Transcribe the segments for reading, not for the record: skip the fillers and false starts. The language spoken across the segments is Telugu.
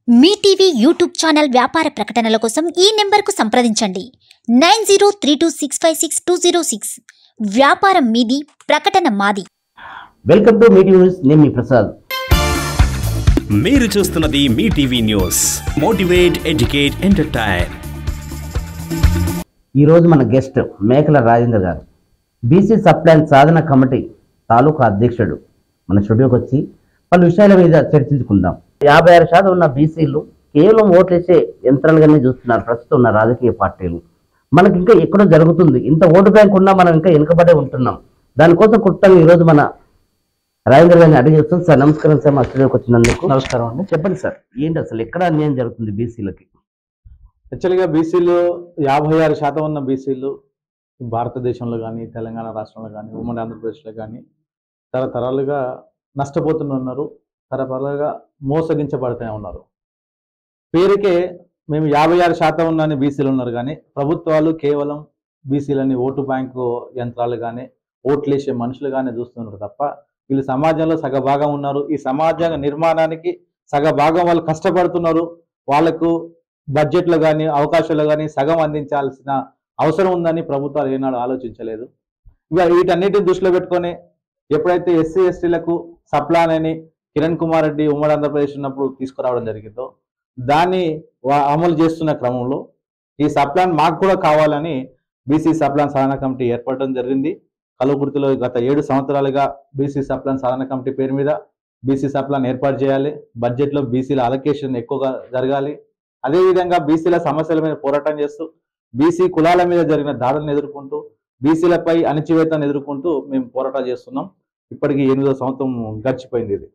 మీ టీవీ యూట్యూబ్ ఛానల్ వ్యాపార ప్రకటనల కోసం ఈ నెంబర్కు సంప్రదించండి 903226562006 వ్యాపారం మీది ప్రకటన మాది. Welcome to Mee TV news. నేను మీ ప్రసాద్. మీరు చూస్తున్నది Mee TV news. Motivate, educate, entertain. ఈరోజు మన గెస్ట్ మేకల రాజేంద్ర గారు, బీసీ సప్లాన్ సాధన కమిటీ తాలూకా అధ్యక్షుడు. మన స్టూడియోకి వచ్చి పలు విషయాల మీద చర్చించుకుందాం. 56% ఉన్న బీసీలు కేవలం ఓట్లేసే యంత్రాలుగానే చూస్తున్నారు ప్రస్తుతం ఉన్న రాజకీయ పార్టీలు. మనకి ఇంకా ఎక్కడో జరుగుతుంది. ఇంత ఓటు బ్యాంక్ ఉన్నా మనం ఇంకా వెనుకబడే ఉంటున్నాం. దానికోసం కొత్తగా ఈరోజు మన రాజేంద్ర గారిని అడిగి చేస్తాం. సార్ నమస్కారం సార్, మా స్టూడియోకి వచ్చినందుకు. నమస్కారం అండి. చెప్పండి సార్, ఏంటి అసలు ఎక్కడ అన్యాయం జరుగుతుంది బీసీలకి? యాక్చువల్గా బీసీలు 56% ఉన్న బీసీలు భారతదేశంలో కానీ, తెలంగాణ రాష్ట్రంలో కానీ, ఉమ్మడి ఆంధ్రప్రదేశ్లో కానీ తరతరాలుగా నష్టపోతూనే ఉన్నారు. తరతరాలుగా మోసగించబడుతూనే ఉన్నారు. పేరుకే మేము 56% ఉన్నని బీసీలు ఉన్నారు, కానీ ప్రభుత్వాలు కేవలం బీసీలని ఓటు బ్యాంకు యంత్రాలు కానీ, ఓట్లేసే మనుషులు కానీ చూస్తున్నారు తప్ప వీళ్ళు సమాజంలో సగభాగం ఉన్నారు. ఈ సమాజ నిర్మాణానికి సగభాగం వాళ్ళు కష్టపడుతున్నారు. వాళ్లకు బడ్జెట్లో కానీ, అవకాశాలు కానీ సగం అందించాల్సిన అవసరం ఉందని ప్రభుత్వాలు ఏనాడు ఆలోచించలేదు. ఇక వీటన్నిటిని దృష్టిలో పెట్టుకొని ఎప్పుడైతే ఎస్సీ ఎస్టీలకు సప్లాన్ అని కిరణ్ కుమార్ రెడ్డి ఉమ్మడి ఆంధ్రప్రదేశ్ ఉన్నప్పుడు తీసుకురావడం జరిగిందో, దాన్ని అమలు చేస్తున్న క్రమంలో ఈ సప్లాన్ మాకు కూడా కావాలని బీసీ సప్లాన్ సాధన కమిటీ ఏర్పడడం జరిగింది. కల్వకుర్తిలో గత 7 సంవత్సరాలుగా బీసీ సప్లాన్ సాధన కమిటీ పేరు మీద బీసీ సప్లాన్ ఏర్పాటు చేయాలి. బడ్జెట్లో బీసీల అలొకేషన్ ఎక్కువగా జరగాలి. అదేవిధంగా బీసీల సమస్యల మీద పోరాటం చేస్తూ, బీసీ కులాల మీద జరిగిన దాడులను ఎదుర్కొంటూ, బీసీలపై అణచివేతను ఎదుర్కొంటూ మేము పోరాటాలు చేస్తున్నాం. ఇప్పటికీ 8వ సంవత్సరం గడిచిపోయింది. ఇది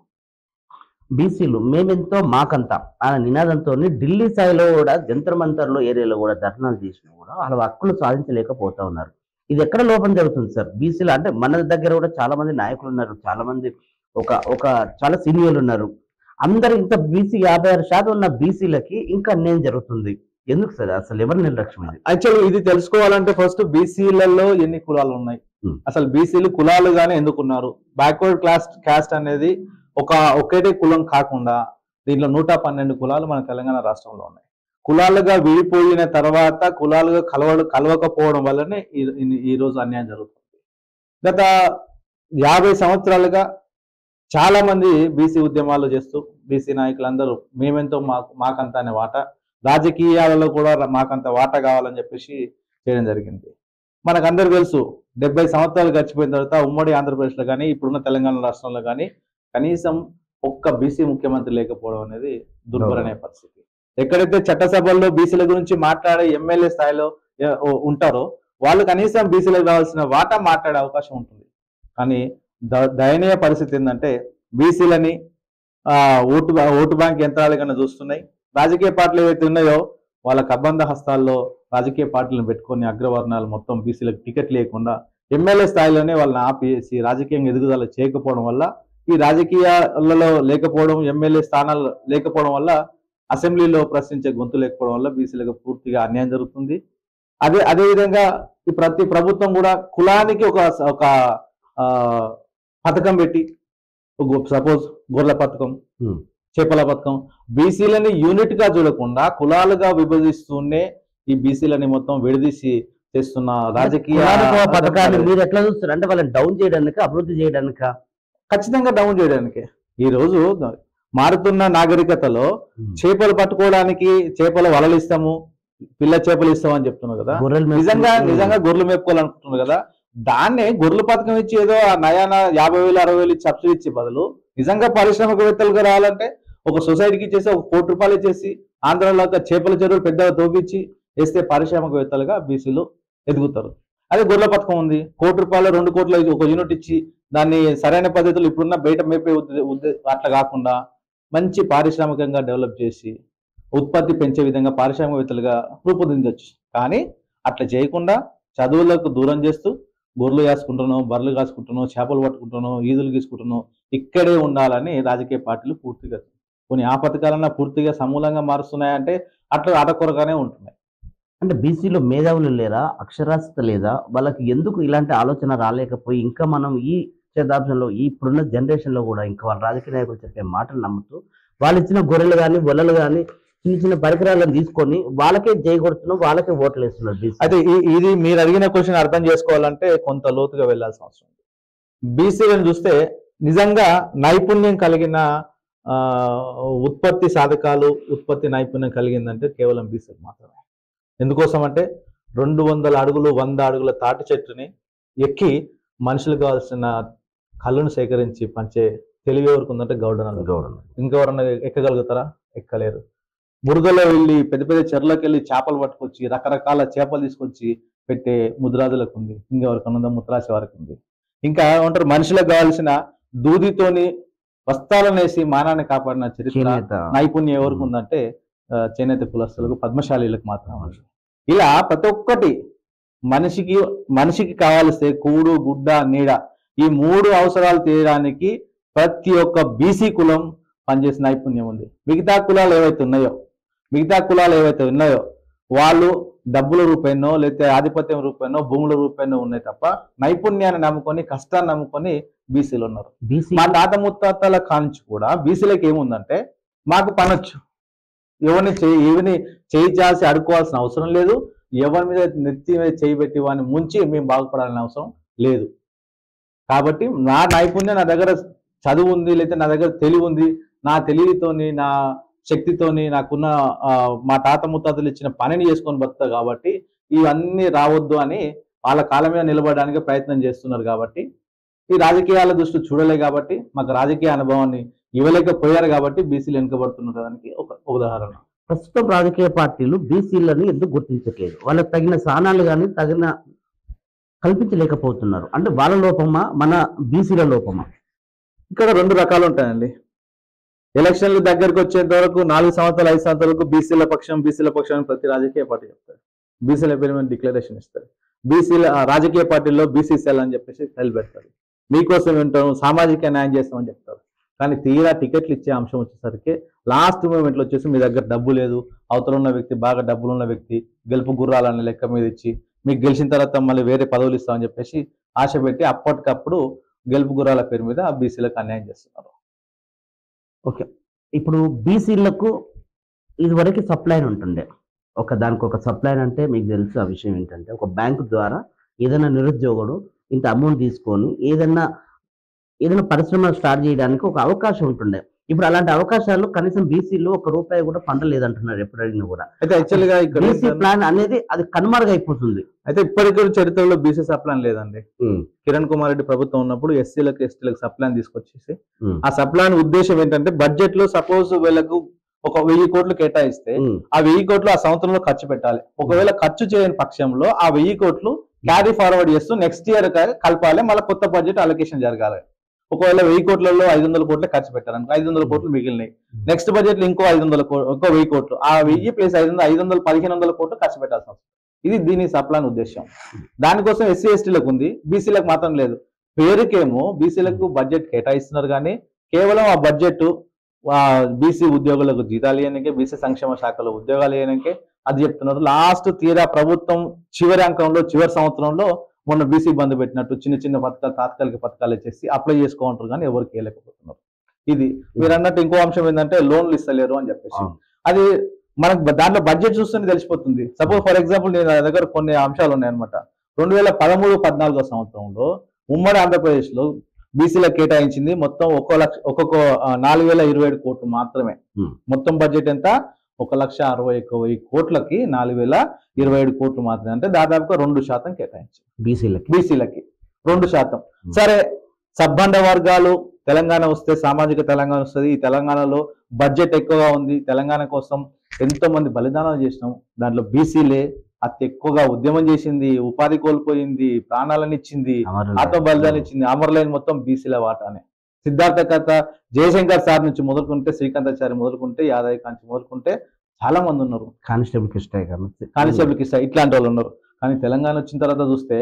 బీసీలు మేమెంతో మాకంతా అనే నినాదంతో ఢిల్లీ స్థాయిలో కూడా జంతర్ మంతర్లో ఏరియాలో కూడా ధర్నాలు చేసినా కూడా వాళ్ళ హక్కులు సాధించలేకపోతా ఉన్నారు. ఇది ఎక్కడ లోపం జరుగుతుంది సార్? బీసీలు అంటే మన దగ్గర కూడా చాలా మంది నాయకులు ఉన్నారు, చాలా మంది ఒక చాలా సీనియర్లు ఉన్నారు. అందరు ఇంత బీసీ 56% ఉన్న బీసీలకి ఇంకా అన్యాయం జరుగుతుంది. ఎందుకు సార్? అసలు ఎవరి నిర్లక్ష్యం ఇది? యాక్చువల్లీ ఇది తెలుసుకోవాలంటే ఫస్ట్ బీసీలలో ఎన్ని కులాలు ఉన్నాయి, అసలు బీసీలు కులాలుగానే ఎందుకున్నారు? బ్యాక్వర్డ్ క్యాస్ట్ అనేది ఒకటే కులం కాకుండా దీంట్లో 112 కులాలు మన తెలంగాణ రాష్ట్రంలో ఉన్నాయి. కులాలుగా విడిపోయిన తర్వాత కులాలుగా కలవకపోవడం వల్లనే ఈ రోజు అన్యాయం జరుగుతుంది. గత 50 సంవత్సరాలుగా చాలా మంది బీసీ ఉద్యమాలు చేస్తూ బీసీ నాయకులందరూ మేమెంతో మాకంత అనే వాటా, రాజకీయాలలో కూడా మాకంత వాటా కావాలని చెప్పేసి చేయడం జరిగింది. మనకందరూ తెలుసు 70 సంవత్సరాలు గడిచిపోయిన తర్వాత ఉమ్మడి ఆంధ్రప్రదేశ్లో కానీ, ఇప్పుడున్న తెలంగాణ రాష్ట్రంలో కానీ కనీసం ఒక్క బీసీ ముఖ్యమంత్రి లేకపోవడం అనేది దుర్భరమైన పరిస్థితి. ఎక్కడైతే చట్టసభల్లో బీసీల గురించి మాట్లాడే ఎమ్మెల్యే స్థాయిలో ఉంటారో వాళ్ళు కనీసం బీసీలకు రావాల్సిన వాటా మాట్లాడే అవకాశం ఉంటుంది. కానీ దయనీయ పరిస్థితి ఏంటంటే బీసీలని ఓటు బ్యాంక్ యంత్రాలు కన్నా చూస్తున్నాయి. రాజకీయ పార్టీలు ఏవైతే ఉన్నాయో వాళ్ళ కబంధ హస్తాల్లో రాజకీయ పార్టీలను పెట్టుకొని అగ్రవర్ణాలు మొత్తం బీసీలకు టికెట్ లేకుండా ఎమ్మెల్యే స్థాయిలోనే వాళ్ళని ఆపేసి రాజకీయంగా ఎదుగుదల చేయకపోవడం వల్ల, ఈ రాజకీయాలలో లేకపోవడం, ఎమ్మెల్యే స్థానాలు లేకపోవడం వల్ల, అసెంబ్లీలో ప్రశ్నించే గొంతు లేకపోవడం వల్ల బీసీలకు పూర్తిగా అన్యాయం జరుగుతుంది. అదేవిధంగా ఈ ప్రతి ప్రభుత్వం కూడా కులానికి ఒక పథకం పెట్టి, సపోజ్ గొర్రెల పథకం, చేపల పథకం, బీసీలని యూనిట్ గా చూడకుండా కులాలుగా విభజిస్తూనే ఈ బీసీలని మొత్తం విడదీసి చేస్తున్న రాజకీయ పథకాన్ని మీరు ఎట్లా చూస్తారు? అంటే వాళ్ళని డౌన్ చేయడానికి, అభివృద్ధి చేయడానిక? ఖచ్చితంగా డౌన్ చేయడానికి. ఈ రోజు మారుతున్న నాగరికతలో చేపలు పట్టుకోవడానికి చేపల వలలు ఇస్తాము, పిల్ల చేపలు ఇస్తాము అని చెప్తున్నారు కదా. నిజంగా గొర్రెలు మేపుకోవాలనుకుంటున్నారు కదా. దాన్నే గొర్రెల పథకం ఇచ్చి ఏదో ఆ నయాన 50,000 60,000 ఇచ్చి సబ్సిడీ ఇచ్చే బదులు నిజంగా పారిశ్రామికవేత్తలుగా రావాలంటే ఒక సొసైటీకి ఇచ్చేసి ఒక ₹1 కోటి ఇచ్చేసి ఆంధ్రాలో చేపల చెరువులు పెద్దగా తోపించి వేస్తే పారిశ్రామికవేత్తలుగా బీసీలు ఎదుగుతారు. అదే గొర్రెల పథకం ఉంది, ₹1 కోటి ₹2 కోట్ల ఒక యూనిట్ ఇచ్చి దాన్ని సరైన పద్ధతులు ఇప్పుడున్న బయట మేపే అట్లా కాకుండా మంచి పారిశ్రామికంగా డెవలప్ చేసి ఉత్పత్తి పెంచే విధంగా పారిశ్రామికవేత్తలుగా రూపొందించవచ్చు. కానీ అట్లా చేయకుండా చదువులకు దూరం చేస్తూ గొర్రెలు కాసుకుంటున్నాం, బర్రెలు కాసుకుంటున్నాం, చేపలు పట్టుకుంటున్నాం, ఈదులు గీసుకుంటున్నాం, ఇక్కడే ఉండాలని రాజకీయ పార్టీలు పూర్తిగా కొన్ని ఆ పథకాలన్నా పూర్తిగా సమూలంగా మారుస్తున్నాయంటే అట్లా అటకొరగానే ఉంటున్నాయి. అంటే బీసీలో మేధావులు లేరా? అక్షరాస్యత లేదా? వాళ్ళకి ఎందుకు ఇలాంటి ఆలోచన రాలేకపోయి ఇంకా మనం ఈ శతాబ్దంలో ఇప్పుడున్న జనరేషన్లో కూడా ఇంకా వాళ్ళ రాజకీయ నాయకులు చెప్పే మాటలు నమ్ముతూ వాళ్ళు ఇచ్చిన గొర్రెలు కానీ వలలు కానీ చిన్న చిన్న పరికరాలను తీసుకొని వాళ్ళకే జై కొడుతున్నాం, వాళ్ళకే ఓట్లు వేస్తున్నారు బీసీ. అయితే ఇది మీరు అడిగిన క్వశ్చన్ అర్థం చేసుకోవాలంటే కొంత లోతుగా వెళ్లాల్సిన అవసరం ఉంది. బీసీలను చూస్తే నిజంగా నైపుణ్యం కలిగిన ఉత్పత్తి సాధకాలు, ఉత్పత్తి నైపుణ్యం కలిగిందంటే కేవలం బీసీలు మాత్రమే. ఎందుకోసం అంటే 200 అడుగులు 100 అడుగుల తాటి చెట్టుని ఎక్కి మనుషులకు కావాల్సిన కళ్ళను సేకరించి పంచే తెలివి ఎవరికి ఉందంటే గౌడన. ఇంకెవరన్నా ఎక్కగలుగుతారా? ఎక్కలేరు. బురదలో వెళ్ళి పెద్ద పెద్ద చెర్లోకి వెళ్ళి చేపలు పట్టుకొచ్చి రకరకాల చేపలు తీసుకొచ్చి పెట్టే ముద్రాజులకు ఉంది. ఇంకెవరికన్నా ఉందా? ముద్రాసి వారికి ఉంది. ఇంకా ఏమంటారు, మనుషులకు కావాల్సిన దూదితోని వస్త్రాలను వేసి మానాన్ని కాపాడిన చరిత్ర నైపుణ్యం ఎవరికి ఉందంటే చేనేత కులస్తులకు, పద్మశాలీలకు మాత్రం. ఇలా ప్రతి ఒక్కటి మనిషికి కావాల్సే కూడు, గుడ్డ, నీడ, ఈ 3 అవసరాలు తీయడానికి ప్రతి ఒక్క బీసీ కులం పనిచేసే నైపుణ్యం ఉంది. మిగతా కులాలు ఏవైతే ఉన్నాయో వాళ్ళు డబ్బుల రూపాయనో లేకపోతే ఆధిపత్యం రూపాయనో భూముల రూపాయనో ఉన్నాయి తప్ప నైపుణ్యాన్ని నమ్ముకొని, కష్టాన్ని నమ్ముకొని బీసీలు ఉన్నారు. మా తాత ముత్తాతల కాంచి కూడా బీసీలకు ఏముందంటే, మాకు పనొచ్చు, ఎవరిని చేయి చేసి అడుకోవాల్సిన అవసరం లేదు, ఎవరి మీద నెత్తి మీద చేయి పెట్టి వాడిని ముంచి మేము బాగుపడాలని అవసరం లేదు. కాబట్టి నా నైపుణ్యం, నా దగ్గర చదువు ఉంది, లేకపోతే నా దగ్గర తెలివి ఉంది, నా తెలివితోని, నా శక్తితోని, నాకున్న మా తాత ముత్తాతలు ఇచ్చిన పనిని చేసుకొని బతుకుతా. కాబట్టి ఇవన్నీ రావద్దు అని వాళ్ళ కాళ్ళ మీద నిలబడడానికి ప్రయత్నం చేస్తున్నారు. కాబట్టి ఈ రాజకీయాల దృష్టి చూడలే కాబట్టి, మాకు రాజకీయ అనుభవాన్ని ఇవ్వలేకపోయారు కాబట్టి బీసీలు వెనుకబడుతున్న దానికి ఒక ఉదాహరణ. ప్రస్తుతం రాజకీయ పార్టీలు బీసీలను ఎందుకు గుర్తించట్లేదు? వాళ్ళకి తగిన స్థానాలు కానీ కల్పించలేకపోతున్నారు. అంటే వాళ్ళ లోపమా, మన బీసీల లోపమా? ఇక్కడ 2 రకాలు ఉంటాయండి. ఎలక్షన్లు దగ్గరకు వచ్చేంత వరకు 4 సంవత్సరాలు 5 సంవత్సరాల వరకు బీసీల పక్షం ప్రతి రాజకీయ పార్టీ చెప్తారు. బీసీల పేరు మీద డిక్లరేషన్ ఇస్తారు. బీసీల రాజకీయ పార్టీల్లో బీసీ సెల్ అని చెప్పేసి సెల్ పెడతారు. మీకోసం వింటాం, సామాజిక న్యాయం చేస్తామని చెప్తారు. కానీ తీరా టికెట్లు ఇచ్చే అంశం వచ్చేసరికి లాస్ట్ మూమెంట్లో వచ్చేసి మీ దగ్గర డబ్బు లేదు, అవతల ఉన్న వ్యక్తి బాగా డబ్బులున్న వ్యక్తి గెలుపు గుర్రాలని లెక్క మీద ఇచ్చి మీకు గెలిచిన తర్వాత మళ్ళీ వేరే పదవులు ఇస్తామని చెప్పేసి ఆశ పెట్టి అప్పటికప్పుడు గెలుపు గుర్రాల పేరు మీద బీసీలకు అన్యాయం చేస్తున్నారు. ఓకే, ఇప్పుడు బీసీలకు ఇదివరకు సప్లైన్ ఉంటుండే. దానికి ఒక సప్లైన్ అంటే మీకు తెలుసు ఆ విషయం ఏంటంటే, ఒక బ్యాంకు ద్వారా ఏదైనా నిరుద్యోగుడు ఇంత అమౌంట్ తీసుకొని ఏదైనా పరిశ్రమ స్టార్ట్ చేయడానికి ఒక అవకాశం ఉంటుండే. ఇప్పుడు అలాంటి అవకాశాలు కనీసం బీసీలో ₹1 కూడా పండలేదంటున్నారు ఎప్పుడు అడిగినా కూడా. అయితే యాక్చువల్గా బీసీ ప్లాన్ అనేది అది కనుమరుగైపోతుంది. అయితే ఇప్పటికీ చరిత్రలో బీసీ సప్లాన్ లేదండి. కిరణ్ కుమార్ రెడ్డి ప్రభుత్వం ఉన్నప్పుడు ఎస్సీలకు ఎస్టీలకు సప్లాన్ తీసుకొచ్చేసి ఆ సప్లాన్ ఉద్దేశం ఏంటంటే, బడ్జెట్ లో సపోజ్ వీళ్ళకు ఒక 1000 కోట్లు కేటాయిస్తే ఆ 1000 కోట్లు ఆ సంవత్సరంలో ఖర్చు పెట్టాలి. ఒకవేళ ఖర్చు చేయని పక్షంలో ఆ 1000 కోట్లు క్యారీ ఫార్వర్డ్ చేస్తూ నెక్స్ట్ ఇయర్ కలపాలి, మళ్ళీ కొత్త బడ్జెట్ అలొకేషన్ జరగాలి. ఒకవేళ 1000 కోట్లలో 500 కోట్లు ఖర్చు పెట్టారు, 500 కోట్లు మిగిలినాయి. నెక్స్ట్ బడ్జెట్ లో ఇంకో 1000 కోట్లు, ఆ 1000 ప్లస్ 500 1500 కోట్లు ఖర్చు పెట్టాల్సి వస్తుంది. ఇది దీని సప్లాన్ ఉద్దేశం. దానికోసం ఎస్సీ ఎస్టీలకు ఉంది, బీసీలకు మాత్రం లేదు. పేరుకేమో బీసీలకు బడ్జెట్ కేటాయిస్తున్నారు కానీ కేవలం ఆ బడ్జెట్ బీసీ ఉద్యోగులకు జీతాలు ఇవ్వడానికే, బీసీ సంక్షేమ శాఖలో ఉద్యోగాలు ఇవ్వడానికే అది చెప్తున్నారు. లాస్ట్ తీరా ప్రభుత్వం చివరి అంకంలో, చివరి సంవత్సరంలో మొన్న బీసీ బంద్ పెట్టినట్టు చిన్న చిన్న పథకాలు, తాత్కాలిక పథకాలు వచ్చేసి అప్లై చేసుకోంటారు కానీ ఎవరికి వేయలేకపోతున్నారు. ఇది మీరు అన్నట్టు ఇంకో అంశం ఏంటంటే, లోన్లు ఇస్తలేరు అని చెప్పేసి. అది మనకు దాంట్లో బడ్జెట్ చూస్తేనే తెలిసిపోతుంది. సపోజ్ ఫర్ ఎగ్జాంపుల్ నేను దగ్గర కొన్ని అంశాలు ఉన్నాయన్నమాట. 2013-14 సంవత్సరంలో ఉమ్మడి ఆంధ్రప్రదేశ్ లో బీసీలకు కేటాయించింది మొత్తం 4027 కోట్లు మాత్రమే. మొత్తం బడ్జెట్ ఎంత? 1,61,000 కోట్లకి 4027 కోట్లు మాత్రమే. అంటే దాదాపుగా 2% కేటాయించింది బీసీలకి 2%. సరే, సబ్బండ వర్గాలు తెలంగాణ వస్తే, సామాజిక తెలంగాణ వస్తుంది, ఈ తెలంగాణలో బడ్జెట్ ఎక్కువగా ఉంది, తెలంగాణ కోసం ఎంతో మంది బలిదానాలు చేసినాం, దాంట్లో బీసీలే అతి ఎక్కువగా ఉద్యమం చేసింది, ఉపాధి కోల్పోయింది, ప్రాణాలను ఇచ్చింది, ఆత్మ బలిదానం ఇచ్చింది. అమర్లైన్ మొత్తం బీసీల వాటానే. సిద్ధార్థ కథ, జయశంకర్ సార్ నుంచి మొదలుకుంటే, శ్రీకాంతాచారి మొదలుకుంటే, యాదవ్ కాంచి మొదలుకుంటే చాలా మంది ఉన్నారు. కానిస్టేబుల్ కిష్ట ఇట్లాంటి వాళ్ళు ఉన్నారు. కానీ తెలంగాణ వచ్చిన తర్వాత చూస్తే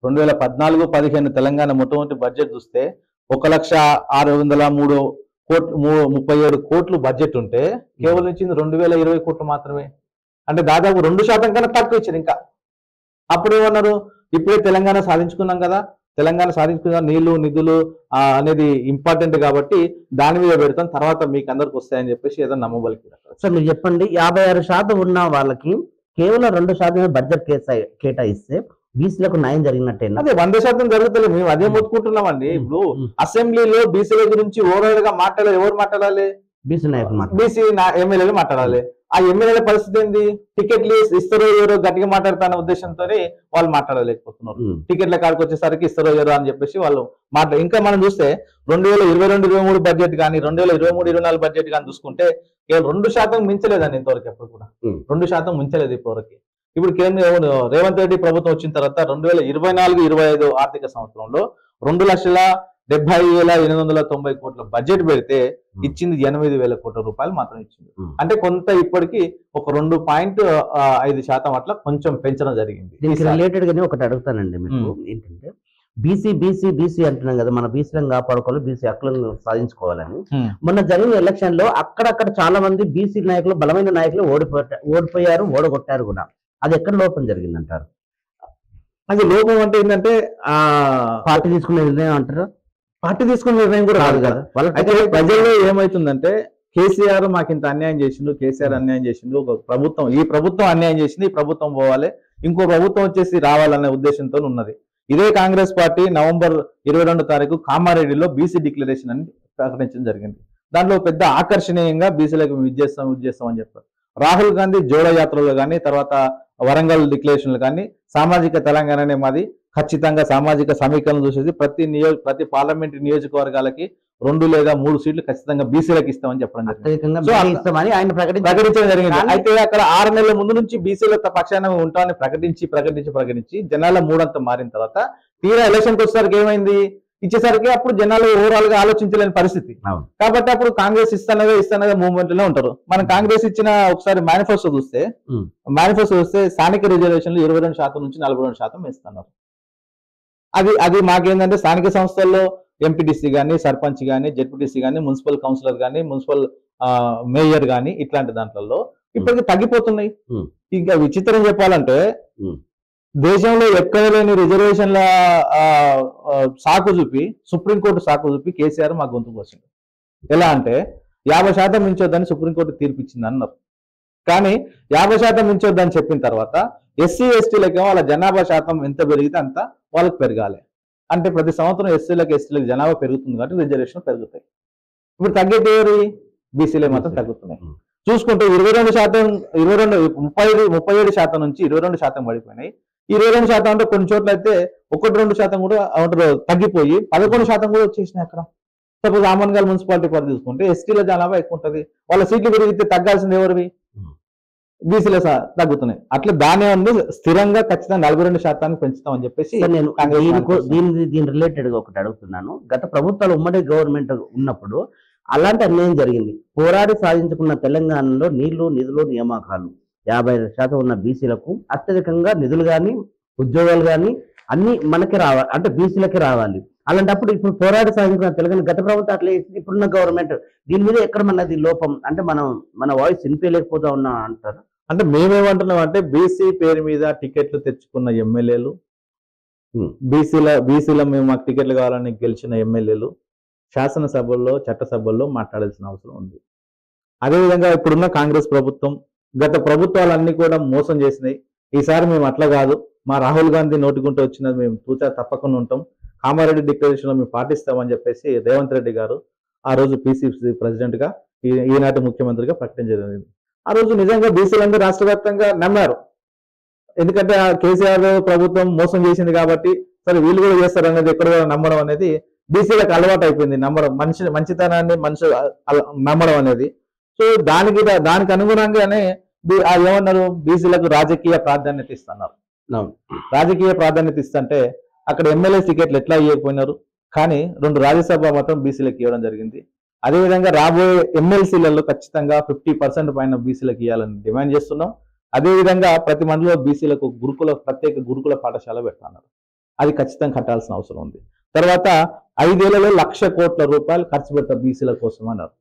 2014-15 తెలంగాణ మొట్టమొదటి బడ్జెట్ చూస్తే 1,637 కోట్లు బడ్జెట్ ఉంటే కేవలం ఇచ్చింది 2,020 కోట్లు మాత్రమే. అంటే దాదాపు 2% కన్నా తక్కువ ఇచ్చారు. ఇంకా అప్పుడు ఏమన్నారు, ఇప్పుడే తెలంగాణ సాధించుకున్నాం కదా, తెలంగాణ సాధించుకున్న నీళ్లు నిధులు అనేది ఇంపార్టెంట్ కాబట్టి దాని మీద పెడతాం, తర్వాత మీకు అందరికి వస్తాయని చెప్పేసి ఏదో నమ్మబలికి. సార్ మీరు చెప్పండి, 56% ఉన్న వాళ్ళకి కేవలం 2% బడ్జెట్ కేటాయిస్తే బీసీలకు న్యాయం జరిగినట్టేనా? అదే 100% జరుగుతలేదు, మేము అదే మొత్తుకుంటున్నామండి. ఇప్పుడు అసెంబ్లీలో బీసీల గురించి ఓవరాల్ గా మాట్లాడాలి, ఎవరు మాట్లాడాలి? బీసీ నాయకులు, బీసీ ఎమ్మెల్యేలు మాట్లాడాలి. ఆ ఎమ్మెల్యేల పరిస్థితి ఏంది? టికెట్లు ఇస్తారో ఎవరో గట్టిగా మాట్లాడతాన ఉద్దేశంతో వాళ్ళు మాట్లాడలేకపోతున్నారు. టికెట్ల కాడికి వచ్చేసరికి ఇస్తారో ఎవరో అని చెప్పేసి వాళ్ళు ఇంకా మనం చూస్తే 2022-23 బడ్జెట్ కానీ 2023-24 బడ్జెట్ కానీ చూసుకుంటే కేవలం 2% మించలేదండి ఇంతవరకు. ఎప్పుడు కూడా 2% మించలేదు ఇప్పటివరకు. ఇప్పుడు రేవంత్ రెడ్డి ప్రభుత్వం వచ్చిన తర్వాత 2024-25 ఆర్థిక సంవత్సరంలో 2,70,890 కోట్ల బడ్జెట్ పెడితే ఇచ్చింది 8,000 కోట్ల రూపాయలు మాత్రం ఇచ్చింది. అంటే కొంత ఇప్పటికి ఒక 2.5% అట్లా కొంచెం పెంచడం జరిగింది. దీనికి రిలేటెడ్ గానే ఒకటి అడుగుతానండి మీకు, ఏంటంటే బీసీ బీసీ బీసీ అంటున్నాం కదా, మన బీసీలను కాపాడుకోవాలి, బీసీ హక్కులను సాధించుకోవాలని. మొన్న జరిగిన ఎలక్షన్ లో అక్కడక్కడ చాలా మంది బీసీ నాయకులు, బలమైన నాయకులు ఓడిపోయారు, ఓడగొట్టారు కూడా. అది ఎక్కడ లోపం జరిగిందంటారు? అది లోపం అంటే ఏంటంటే పార్టీ తీసుకునే నిర్ణయం అంటారు? పార్టీ తీసుకునే నిర్ణయం కూడా రాదు కదా. అయితే ప్రజల్లో ఏమైతుందంటే కేసీఆర్ మాకు ఇంత అన్యాయం చేసిండు, కేసీఆర్ అన్యాయం చేసిండు, ఒక ప్రభుత్వం ఈ ప్రభుత్వం అన్యాయం చేసింది, ఈ ప్రభుత్వం పోవాలి, ఇంకో ప్రభుత్వం వచ్చేసి రావాలనే ఉద్దేశంతో ఉన్నది. ఇదే కాంగ్రెస్ పార్టీ నవంబర్ 22 తారీఖు కామారెడ్డిలో బీసీ డిక్లరేషన్ అని ప్రకటించడం జరిగింది. దాంట్లో పెద్ద ఆకర్షణీయంగా బీసీలకు విజేస్తాం అని చెప్పారు. రాహుల్ గాంధీ జోడో యాత్రలో కానీ, తర్వాత వరంగల్ డిక్లరేషన్లు కానీ, సామాజిక తెలంగాణనే మాది, ఖచ్చితంగా సామాజిక సమీకరణ చూసేసి ప్రతి పార్లమెంటరీ నియోజకవర్గాలకి 2 లేదా 3 సీట్లు ఖచ్చితంగా బీసీలకు ఇస్తామని చెప్పడం జరిగింది. ఆయన ప్రకటించడం జరిగింది. అయితే అక్కడ 6 నెలల ముందు నుంచి బీసీల పక్షాన ఉంటామని ప్రకటించి జనాల మూడంతా మారిన తర్వాత తీరా ఎలక్షన్కి వచ్చేసరికి ఏమైంది? ఇచ్చేసరికి అప్పుడు జనాలు ఓవరాల్ గా ఆలోచించలేని పరిస్థితి. కాబట్టి అప్పుడు కాంగ్రెస్ ఇస్తానగా మూవ్మెంట్ లో ఉంటారు. మనం కాంగ్రెస్ ఇచ్చిన ఒకసారి మేనిఫెస్టో చూస్తే స్థానిక రిజర్వేషన్లు 22% నుంచి 42% ఇస్తున్నారు. అది మాకేంటంటే స్థానిక సంస్థల్లో ఎంపీటీసీ కానీ, సర్పంచ్ కానీ, జెడ్పీటీసీ కానీ, మున్సిపల్ కౌన్సిలర్ కానీ, మున్సిపల్ మేయర్ కానీ, ఇట్లాంటి దాంట్లో ఇప్పటికి తగ్గిపోతున్నాయి. ఇంకా విచిత్రం చెప్పాలంటే దేశంలో ఎక్కడ లేని రిజర్వేషన్ల సాకు చూపి, సుప్రీంకోర్టు సాకు చూపి కేసీఆర్ మా గొంతుకు వచ్చింది. ఎలా అంటే 50% మించొద్దని సుప్రీంకోర్టు తీర్పిచ్చింది అన్నారు. కానీ 50% మించొద్దని చెప్పిన తర్వాత ఎస్సీ ఎస్టీలకి వాళ్ళ జనాభా శాతం ఎంత పెరిగితే అంత వాళ్ళకి పెరగాలి. అంటే ప్రతి సంవత్సరం ఎస్సీలకు ఎస్టీలకు జనాభా పెరుగుతుంది కాబట్టి రిజర్వేషన్ పెరుగుతాయి. ఇప్పుడు తగ్గేది ఎవరి? బీసీలే మాత్రం తగ్గుతున్నాయి. చూసుకుంటే 37% నుంచి 22% పడిపోయినాయి. 22% అంటే కొన్ని చోట్ల అయితే 1-2% కూడా తగ్గిపోయి 11% కూడా వచ్చేసినాయి అక్కడ. సపోజ్ ఆమన్గల్ మున్సిపాలిటీ పరిధి చూసుకుంటే ఎస్టీల జనాభా ఎక్కువ ఉంటుంది, వాళ్ళ సీట్లు పెరిగితే తగ్గాల్సింది ఎవరివి? బీసీల తగ్గుతున్నాయి. అట్లా దాని ఉంది స్థిరంగా ఖచ్చితంగా 42% పెంచుతామని చెప్పేసి నేను దీని రిలేటెడ్ గా ఒకటి అడుగుతున్నాను. గత ప్రభుత్వాలు ఉమ్మడి గవర్నమెంట్ ఉన్నప్పుడు అలాంటి అన్యాయం జరిగింది. పోరాడి సాధించుకున్న తెలంగాణలో నీళ్లు, నిధులు, నియామకాలు 55% ఉన్న బీసీలకు అత్యధికంగా నిధులు కానీ, ఉద్యోగాలు కానీ అన్ని మనకి రావాలి, అంటే బీసీలకి రావాలి. అలాంటప్పుడు ఇప్పుడు పోరాడి సాధించిన తెలంగాణ గత ప్రభుత్వం అట్లా ఇప్పుడున్న గవర్నమెంట్ దీని మీద ఎక్కడ మనది లోపం, అంటే మన వాయిస్ వినిపించలేకపోతా ఉన్నా అంటారు. అంటే మేమేమంటున్నాం అంటే బీసీ పేరు మీద టికెట్లు తెచ్చుకున్న ఎమ్మెల్యేలు, బీసీల మేము మాకు టికెట్లు కావాలని గెలిచిన ఎమ్మెల్యేలు శాసనసభల్లో, చట్టసభల్లో మాట్లాడాల్సిన అవసరం ఉంది. అదేవిధంగా ఇప్పుడున్న కాంగ్రెస్ ప్రభుత్వం గత ప్రభుత్వాలన్నీ కూడా మోసం చేసినాయి. ఈసారి మేము అట్లా కాదు, మా రాహుల్ గాంధీ నోటికుంటూ వచ్చినది మేము తూచా తప్పకుండా ఉంటాం, కామారెడ్డి డిక్లరేషన్ లో మేము పాటిస్తామని చెప్పేసి రేవంత్ రెడ్డి గారు ఆ రోజు పిసిసి ప్రెసిడెంట్ గా, ఈనాటి ముఖ్యమంత్రిగా ప్రకటించడం జరిగింది. ఆ రోజు నిజంగా బీసీలందరూ రాష్ట్ర వ్యాప్తంగా నమ్మారు. ఎందుకంటే ఆ కేసీఆర్ ప్రభుత్వం మోసం చేసింది కాబట్టి సరే వీళ్ళు కూడా చేస్తారు అనేది ఎక్కడ నమ్మడం అనేది బీసీలకు అలవాటు అయిపోయింది. నమ్మడం, మంచితనాన్ని మనుషులు నమ్మడం అనేది. సో దానికి అనుగుణంగానే ఏమన్నారు, బీసీలకు రాజకీయ ప్రాధాన్యత ఇస్తున్నారు. రాజకీయ ప్రాధాన్యత ఇస్తుంటే అక్కడ ఎమ్మెల్యే టికెట్లు ఎట్లా ఇవ్వకపోయినారు, కానీ 2 రాజ్యసభ మాత్రం బీసీలకు ఇవ్వడం జరిగింది. అదేవిధంగా రాబోయే ఎమ్మెల్సీలలో ఖచ్చితంగా 50% పైన బీసీలకు ఇవ్వాలని డిమాండ్ చేస్తున్నాం. అదేవిధంగా ప్రతి మండలిలో బీసీలకు ప్రత్యేక గురుకుల పాఠశాల పెడుతున్నారు. అది ఖచ్చితంగా కట్టాల్సిన అవసరం ఉంది. తర్వాత 5 ఏళ్లలో 1,00,000 కోట్ల రూపాయలు ఖర్చు పెడతారు బీసీల కోసం అన్నారు.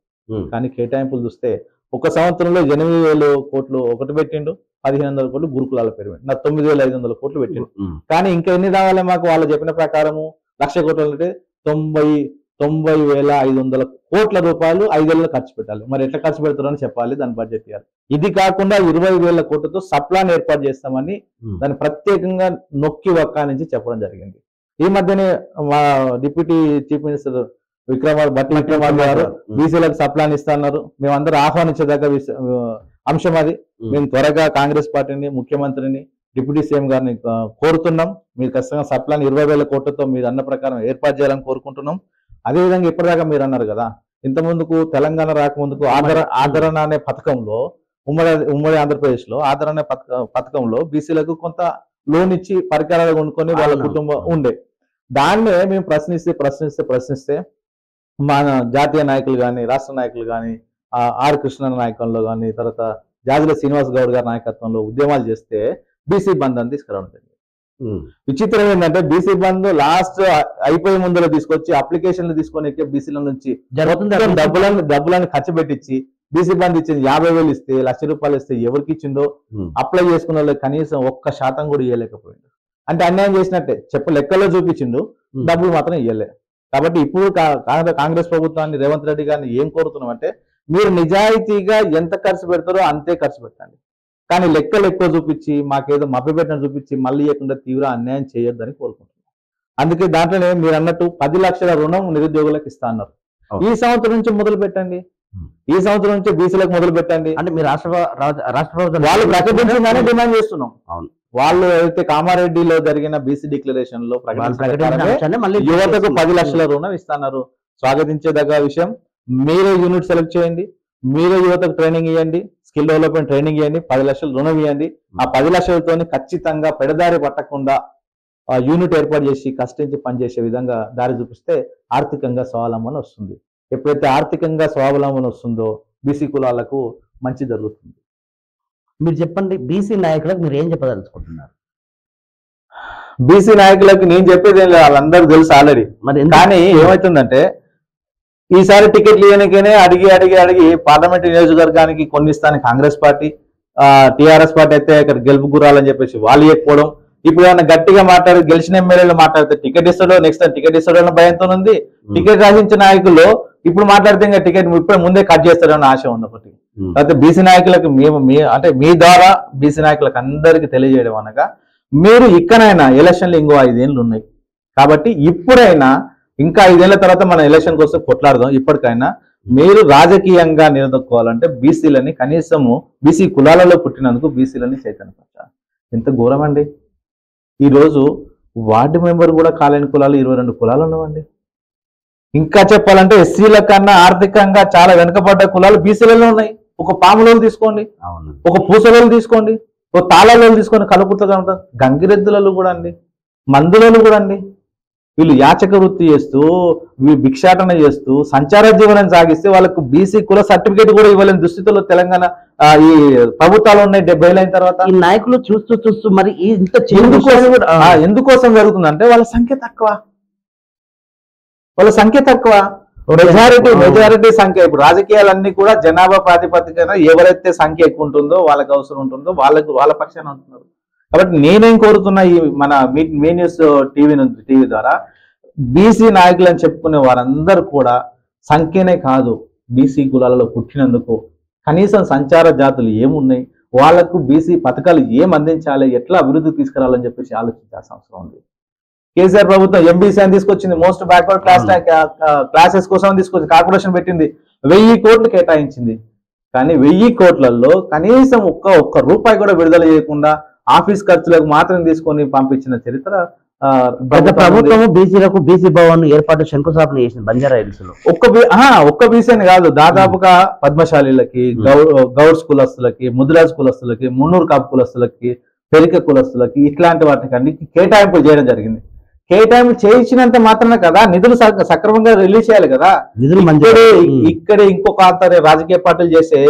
కానీ కేటాయింపులు చూస్తే ఒక సంవత్సరంలో 8,000 కోట్లు ఒకటి పెట్టిండు, 1,500 కోట్లు గురుకులాల పేరు పెట్టిండు, 9,500 కోట్లు పెట్టిండు. కానీ ఇంకా ఎన్ని రావాలి మాకు? వాళ్ళు చెప్పిన ప్రకారము 1,00,000 కోట్లు అంటే 90,500 కోట్ల రూపాయలు 5 ఏళ్ళలో ఖర్చు పెట్టాలి. మరి ఎట్లా ఖర్చు పెడతారని చెప్పాలి, దాని బడ్జెట్ ఇవ్వాలి. ఇది కాకుండా 20,000 కోట్లతో సప్లాన్ ఏర్పాటు చేస్తామని దాన్ని ప్రత్యేకంగా నొక్కి వక్కానించి చెప్పడం జరిగింది. ఈ మధ్యనే మా డిప్యూటీ చీఫ్ మినిస్టర్ బట్టి విక్రమార్క గారు బీసీలకు సప్లాన్ ఇస్తున్నారు. మేమందరూ ఆహ్వానించేదగ్గ అంశం అది. మేము త్వరగా కాంగ్రెస్ పార్టీని, ముఖ్యమంత్రిని, డిప్యూటీ సీఎం గారిని కోరుతున్నాం. మీరు ఖచ్చితంగా సప్లాన్ 20,000 కోట్లతో మీరు అన్న ప్రకారం ఏర్పాటు చేయాలని కోరుకుంటున్నాం. అదేవిధంగా ఇప్పటిదాకా మీరు అన్నారు కదా, ఇంత ముందుకు తెలంగాణ రాకముందుకు ఆదరణ అనే పథకంలో ఉమ్మడి ఆంధ్రప్రదేశ్ లో ఆదరణ అనే పథకంలో బీసీలకు కొంత లోన్ ఇచ్చి పరికరాలు కొనుక్కొని వాళ్ళ కుటుంబం ఉండే. దాన్నే మేము ప్రశ్నిస్తే మన జాతీయ నాయకులు కానీ, రాష్ట్ర నాయకులు కానీ, ఆర్ కృష్ణ నాయకంలో కానీ, తర్వాత జాజుల శ్రీనివాస్ గౌడ్ గారి నాయకత్వంలో ఉద్యమాలు చేస్తే బీసీ బంద్ అని తీసుకురావడం జరిగింది. విచిత్రం ఏంటంటే బీసీ బంద్ లాస్ట్ అయిపోయే ముందులో తీసుకొచ్చి అప్లికేషన్లు తీసుకొని బీసీల నుంచి డబ్బులను ఖర్చు పెట్టించి బీసీ బంద్ ఇచ్చింది. 50,000 ఇస్తే, 1,00,000 రూపాయలు ఇస్తే ఎవరికి ఇచ్చిండో అప్లై చేసుకున్న వాళ్ళకి కనీసం 1% కూడా ఇవ్వలేకపోయిండు. అంటే అన్యాయం చేసినట్టే లెక్కలో చూపించిండు, డబ్బులు మాత్రం ఇవ్వలే. కాబట్టి ఇప్పుడు కాంగ్రెస్ ప్రభుత్వాన్ని, రేవంత్ రెడ్డి గారిని ఏం కోరుతున్నాం అంటే, మీరు నిజాయితీగా ఎంత ఖర్చు పెడతారో అంతే ఖర్చు పెట్టండి, కానీ లెక్కలు ఎక్కువ చూపించి మాకేదో మభ్యపెట్టడం చూపించి మళ్ళీ ఇవ్వకుండా తీవ్ర అన్యాయం చేయొద్దని కోరుకుంటున్నాం. అందుకే దాంట్లోనే మీరు అన్నట్టు 10 లక్షల రుణం నిరుద్యోగులకు ఇస్తా అన్నారు. ఈ సంవత్సరం నుంచి మొదలు పెట్టండి, ఈ సంవత్సరం నుంచి బీసీలకు మొదలు పెట్టండి అంటే మీరు రాష్ట్ర ప్రభుత్వం వాళ్ళు ప్రకటించిందని డిమాండ్ చేస్తున్నాం. అవును, వాళ్ళు అయితే కామారెడ్డిలో జరిగిన బీసీ డిక్లరేషన్ లో యువతకు 10 లక్షల రుణం ఇస్తున్నారు. స్వాగతించేదగ్గ విషయం. మీరే యూనిట్ సెలెక్ట్ చేయండి, మీరే యువతకు ట్రైనింగ్ ఇవ్వండి, స్కిల్ డెవలప్మెంట్ ట్రైనింగ్ ఇవ్వండి, 10 లక్షలు రుణం ఇవ్వండి. ఆ 10 లక్షలతో ఖచ్చితంగా పెడదారి పట్టకుండా యూనిట్ ఏర్పాటు చేసి కష్టించి పనిచేసే విధంగా దారి చూపిస్తే ఆర్థికంగా స్వావలంబన వస్తుంది. ఎప్పుడైతే ఆర్థికంగా స్వావలంబన వస్తుందో బీసీ కులాలకు మంచి జరుగుతుంది. మీరు చెప్పండి, బీసీ నాయకులకు మీరు ఏం చెప్పదలుచుకుంటున్నారు? బీసీ నాయకులకు నేను చెప్పేది ఏం లేదు, వాళ్ళందరూ తెలుసు ఆల్రెడీ. మరి కానీ ఏమవుతుందంటే ఈసారి టికెట్లు ఇవ్వడానికనే అడిగి పార్లమెంట్ నియోజకవర్గానికి కొన్ని ఇస్తాను కాంగ్రెస్ పార్టీ, టీఆర్ఎస్ పార్టీ అయితే ఇక్కడ గెలుపు గురాలని చెప్పేసి వాళ్ళు చెప్పడం. ఇప్పుడు ఏమైనా గట్టిగా మాట్లాడి గెలిచిన ఎమ్మెల్యేలు మాట్లాడితే టికెట్ ఇస్తాడో, నెక్స్ట్ టైం టికెట్ ఇస్తాడో అన్న భయంతో ఉంది. టికెట్ రాసించిన నాయకులు ఇప్పుడు మాట్లాడితే ఇంకా టికెట్ ఇప్పుడు ముందే కట్ చేస్తాడన్న ఆశ ఉంది ఒకటి. అయితే బీసీ నాయకులకు అంటే మీ ద్వారా బీసీ నాయకులకు అందరికీ తెలియజేయడం అనగా, మీరు ఇక్కడైనా ఎలక్షన్లు ఇంకో 5 ఏళ్ళు ఉన్నాయి కాబట్టి ఇప్పుడైనా ఇంకా 5 ఏళ్ల తర్వాత మన ఎలక్షన్ కోసం కొట్లాడదాం. ఇప్పటికైనా మీరు రాజకీయంగా నిలదొక్కోవాలంటే బీసీలని కనీసము బీసీ కులాలలో పుట్టినందుకు బీసీలని చైతన్యపరచాలి. ఎంత ఘోరం అండి! ఈరోజు వార్డు మెంబర్ కూడా కాలేని కులాలు 22 కులాలు ఉన్నామండి. ఇంకా చెప్పాలంటే ఎస్సీల కన్నా ఆర్థికంగా చాలా వెనుకబడ్డ కులాలు బీసీలలో ఉన్నాయి. ఒక పాములోలు తీసుకోండి, ఒక పూసలోలు తీసుకోండి, ఒక తాళాలోలు తీసుకోండి, కలుపుతగా ఉంటారు. గంగిరెద్దులలో కూడా అండి, మందులలో కూడా అండి. వీళ్ళు యాచక వృత్తి చేస్తూ, భిక్షాటన చేస్తూ సంచార జీవనం సాగిస్తే వాళ్ళకు బీసీ కుల సర్టిఫికేట్ కూడా ఇవ్వలేని దుస్థితిలో తెలంగాణ ఈ ప్రభుత్వాలు ఉన్నాయి 70 ఏళ్ళ తర్వాత. ఈ నాయకులు చూస్తూ మరి ఇంత ఎందుకోసం జరుగుతుందంటే వాళ్ళ సంఖ్య తక్కువ, మెజారిటీ సంఖ్య. ఇప్పుడు రాజకీయాలన్నీ కూడా జనాభా ప్రాతిపదికన ఎవరైతే సంఖ్య ఎక్కువ ఉంటుందో, వాళ్ళకి అవసరం ఉంటుందో వాళ్ళ పక్షాన ఉంటున్నారు. కాబట్టి నేనేం కోరుతున్నా, ఈ మన మీ న్యూస్ టీవీ ద్వారా బీసీ నాయకులు అని చెప్పుకునే వారందరూ కూడా సంఖ్యనే కాదు, బీసీ కులాలలో పుట్టినందుకు కనీసం సంచార జాతులు ఏమున్నాయి, వాళ్లకు బీసీ పథకాలు ఏం అందించాలి, ఎట్లా అభివృద్ధి తీసుకురావాలని చెప్పేసి ఆలోచించాల్సిన అవసరం ఉంది. కేసీఆర్ ప్రభుత్వం ఎంబీసీ అని తీసుకొచ్చింది, మోస్ట్ బ్యాక్వర్డ్ క్లాసెస్ కోసం తీసుకొచ్చి కార్పొరేషన్ పెట్టింది, 1000 కోట్లు కేటాయించింది. కానీ 1000 కోట్లలో కనీసం ఒక్క రూపాయి కూడా విడుదల చేయకుండా ఆఫీస్ ఖర్చులకు మాత్రం తీసుకొని పంపించిన చరిత్ర ప్రభుత్వం. బీసీలకు బీసీ భవన్ ఏర్పాటు శంకుస్థాపన చేసింది బంజారా హిల్స్ లో. ఒక్క బీసీ అని కాదు, దాదాపుగా పద్మశాలీలకి, గౌడ్ కులస్తులకి, ముద్రాజ్ కులస్తులకి, మున్నూరు కాపు కులస్తులకి, పెరిక కులస్తులకి ఇట్లాంటి వాటికి కేటాయింపులు చేయడం జరిగింది. కేటాయింపులు చేయించినంత మాత్రమే కదా నిధులు సక్రమంగా రిలీజ్ చేయాలి కదా. ఇక్కడే ఇంకొక రాజకీయ పార్టీలు చేసే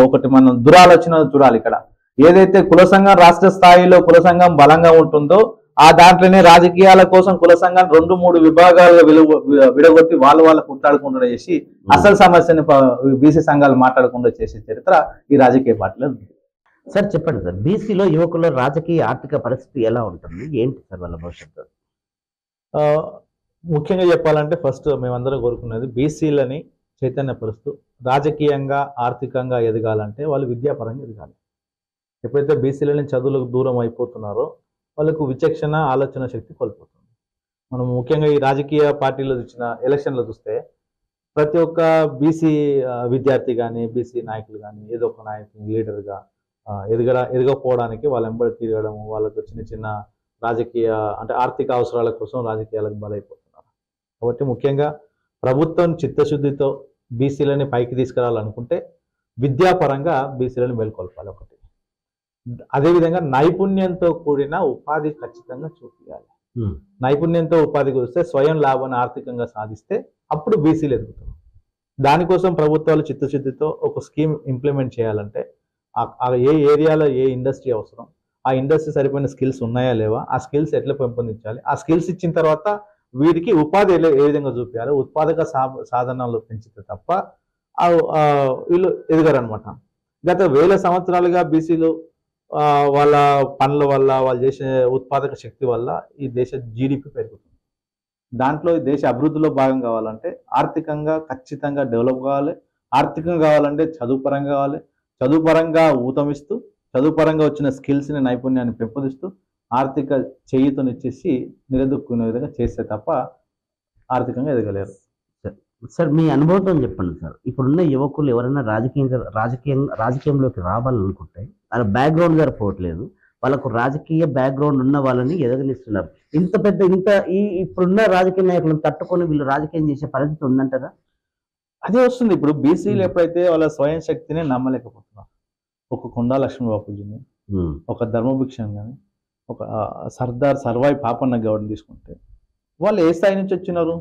ఒకటి మనం దురాలోచన చూడాలి. ఇక్కడ ఏదైతే కుల సంఘం రాష్ట్ర స్థాయిలో కుల సంఘం బలంగా ఉంటుందో ఆ దాంట్లోనే రాజకీయాల కోసం కుల సంఘం 2-3 విభాగాలుగా విడగొట్టి వాళ్ళ కొట్లాడకుండా చేసి అసలు సమస్యని బీసీ సంఘాలు మాట్లాడకుండా చేసే చరిత్ర ఈ రాజకీయ పార్టీలో ఉంది. సార్ చెప్పండి సార్, బీసీలో యువకుల రాజకీయ ఆర్థిక పరిస్థితి ఎలా ఉంటుంది, ఏంటి సార్ వాళ్ళ భవిష్యత్తు? ముఖ్యంగా చెప్పాలంటే ఫస్ట్ మేమందరం కోరుకునేది బీసీలని చైతన్యపరుస్తూ రాజకీయంగా ఆర్థికంగా ఎదగాలంటే వాళ్ళు విద్యాపరంగా ఎదగాలి. ఎప్పుడైతే బీసీలని చదువులకు దూరం అయిపోతున్నారో వాళ్ళకు విచక్షణ ఆలోచన శక్తి కోల్పోతుంది. మనం ముఖ్యంగా ఈ రాజకీయ పార్టీలో ఇచ్చిన ఎలక్షన్లో చూస్తే ప్రతి ఒక్క బీసీ విద్యార్థి కానీ బీసీ నాయకులు కానీ ఏదో ఒక నాయకులు లీడర్గా ఎదగకపోవడానికి వాళ్ళ వెంబడి తిరగడం, వాళ్ళకు చిన్న చిన్న రాజకీయ అంటే ఆర్థిక అవసరాల కోసం రాజకీయాలకు బలైపోతున్నారు. కాబట్టి ముఖ్యంగా ప్రభుత్వం చిత్తశుద్ధితో బీసీలని పైకి తీసుకురావాలనుకుంటే విద్యాపరంగా బీసీలను మేల్కొల్పాలి ఒకటి. అదేవిధంగా నైపుణ్యంతో కూడిన ఉపాధి ఖచ్చితంగా చూపించాలి. నైపుణ్యంతో ఉపాధి వస్తే స్వయం లాభాన్ని ఆర్థికంగా సాధిస్తే అప్పుడు బీసీలు ఎదుగుతారు. దానికోసం ప్రభుత్వాలు చిత్తశుద్ధితో ఒక స్కీమ్ ఇంప్లిమెంట్ చేయాలంటే ఏ ఏరియాలో ఏ ఇండస్ట్రీ అవసరం, ఆ ఇండస్ట్రీ సరిపోయిన స్కిల్స్ ఉన్నాయా లేవా, ఆ స్కిల్స్ ఎట్లా పెంపొందించాలి, ఆ స్కిల్స్ ఇచ్చిన తర్వాత వీరికి ఉపాధి ఏ విధంగా చూపించాలి, ఉత్పాదక సాధనాలు పెంచితే తప్ప వీళ్ళు ఎదగరనమాట. గత వేల సంవత్సరాలుగా బీసీలు వాళ్ళ పనుల వల్ల వాళ్ళు చేసే ఉత్పాదక శక్తి వల్ల ఈ దేశ జీడిపి పెరుగుతుంది. దాంట్లో ఈ దేశ అభివృద్ధిలో భాగం కావాలంటే ఆర్థికంగా ఖచ్చితంగా డెవలప్ కావాలి. ఆర్థికంగా కావాలంటే చదువు పరంగా కావాలి. చదువు పరంగా ఊతమిస్తూ చదువు పరంగా వచ్చిన స్కిల్స్ని నైపుణ్యాన్ని పెంపొందిస్తూ ఆర్థిక చేయూతనిచ్చేసి నిలదొక్కునే విధంగా చేస్తే తప్ప ఆర్థికంగా ఎదగలేరు. సార్ మీ అనుభవంతో చెప్పండి సార్. ఇప్పుడున్న యువకులు ఎవరైనా రాజకీయంలోకి రావాలనుకుంటే వాళ్ళ బ్యాక్గ్రౌండ్ సరిపోవట్లేదు, వాళ్ళకు రాజకీయ బ్యాక్గ్రౌండ్ ఉన్న వాళ్ళని ఎదగనిస్తున్నారు. ఇప్పుడున్న రాజకీయ నాయకులను తట్టుకొని వీళ్ళు రాజకీయం చేసే పరిస్థితి ఉందంటారా? అదే వస్తుంది. ఇప్పుడు బీసీలు ఎప్పుడైతే వాళ్ళ స్వయం శక్తిని నమ్మలేకపోతున్నారు, ఒక కొండా లక్ష్మీ బాపూజీని, ఒక ధర్మభిక్షని కానీ, ఒక సర్దార్ సర్వాయి పాపన్న గౌడ్ని తీసుకుంటే వాళ్ళు ఏ స్థాయి నుంచి వచ్చినారు,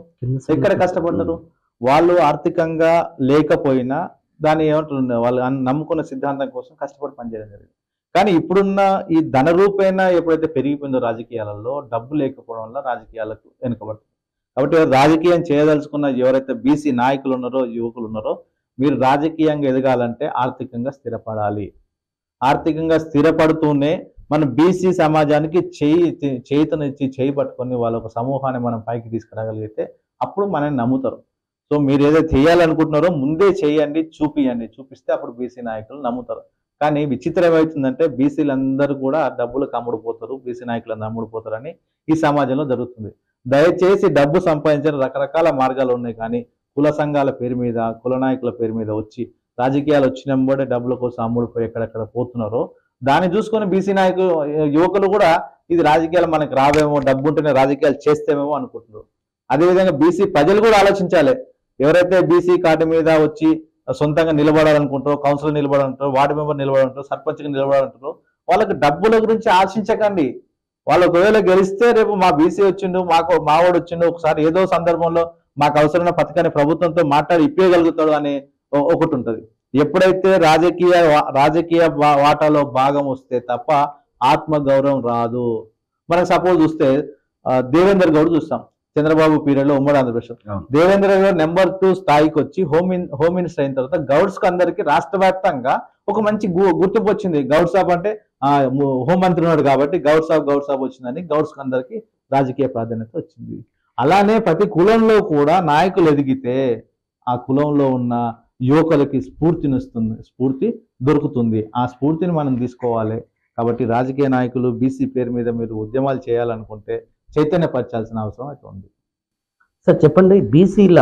ఎక్కడ కష్టపడినారు? వాళ్ళు ఆర్థికంగా లేకపోయినా దాన్ని ఏమంటారు, వాళ్ళు నమ్ముకున్న సిద్ధాంతం కోసం కష్టపడి పనిచేయడం జరిగింది. కానీ ఇప్పుడున్న ఈ ధన రూపేణ ఎప్పుడైతే పెరిగిపోయిందో రాజకీయాలలో డబ్బు లేకపోవడం వల్ల రాజకీయాలకు వెనుకబడుతుంది. కాబట్టి రాజకీయం చేయదలుచుకున్న ఎవరైతే బీసీ నాయకులు ఉన్నారో యువకులు ఉన్నారో మీరు రాజకీయంగా ఎదగాలంటే ఆర్థికంగా స్థిరపడాలి. ఆర్థికంగా స్థిరపడుతూనే మన బీసీ సమాజానికి చేతనిచ్చి చేయి పట్టుకొని వాళ్ళ ఒక సమూహాన్ని మనం పైకి తీసుకురాగలిగితే అప్పుడు మనల్ని నమ్ముతారు. సో మీరు ఏదైతే చేయాలనుకుంటున్నారో ముందే చేయండి, చూపిస్తే అప్పుడు బీసీ నాయకులు నమ్ముతారు. కానీ విచిత్రం ఏమవుతుందంటే బీసీలందరూ కూడా డబ్బులకు అమ్ముడుపోతారు, బీసీ నాయకులను అమ్ముడుపోతారని ఈ సమాజంలో జరుగుతుంది. దయచేసి డబ్బు సంపాదించిన రకరకాల మార్గాలు ఉన్నాయి, కానీ కుల సంఘాల పేరు మీద కుల నాయకుల పేరు మీద వచ్చి రాజకీయాలు వచ్చినప్పుడే డబ్బుల కోసం అమ్ముడుపోయి ఎక్కడెక్కడ పోతున్నారో దాన్ని చూసుకొని బీసీ యువకులు కూడా ఇది రాజకీయాలు మనకు రావేమో, డబ్బు ఉంటేనే రాజకీయాలు చేస్తేమేమో అనుకుంటున్నారు. అదేవిధంగా బీసీ ప్రజలు కూడా ఆలోచించాలి. ఎవరైతే బీసీ కార్డు మీద వచ్చి సొంతంగా నిలబడాలనుకుంటారో, కౌన్సిలర్ నిలబడాలంటారో, వార్డు మెంబర్ నిలబడాలంటారో, సర్పంచ్గా నిలబడాలంటారో వాళ్ళకి డబ్బుల గురించి ఆశించకండి. వాళ్ళు ఒకవేళ గెలిస్తే రేపు మా బీసీ వచ్చిండు, మావాడు వచ్చిండు, ఒకసారి ఏదో సందర్భంలో మాకు అవసరమైన పథకాన్ని ప్రభుత్వంతో మాట్లాడి ఇప్పేయగలుగుతాడు అని ఒకటి ఉంటుంది. ఎప్పుడైతే రాజకీయ వాటాలో భాగం వస్తే తప్ప ఆత్మగౌరవం రాదు. మనం సపోజ్ చూస్తే దేవేందర్ గౌడ్ చూస్తాం, చంద్రబాబు పీరియడ్ లో ఉమ్మడి ఆంధ్రప్రదేశ్. దేవేంద్ర గౌడ్ నెంబర్ 2 స్థాయికి వచ్చి హోమ్ మినిస్టర్ అయిన తర్వాత గౌడ్స్ కు అందరికి రాష్ట్ర వ్యాప్తంగా ఒక మంచి గుర్తింపు వచ్చింది. గౌడ్ సాబ్ అంటే హోంమంత్రి ఉన్నాడు కాబట్టి గౌడ్ సాబ్ వచ్చిందని గౌడ్స్ కు అందరికి రాజకీయ ప్రాధాన్యత వచ్చింది. అలానే ప్రతి కులంలో కూడా నాయకులు ఎదిగితే ఆ కులంలో ఉన్న యువకులకి స్ఫూర్తి దొరుకుతుంది. ఆ స్ఫూర్తిని మనం తీసుకోవాలి. కాబట్టి రాజకీయ నాయకులు బీసీ పేరు మీద మీరు ఉద్యమాలు చేయాలనుకుంటే చైతన్యపరచాల్సిన అవసరం అయితే ఉంది. సార్ చెప్పండి, బీసీల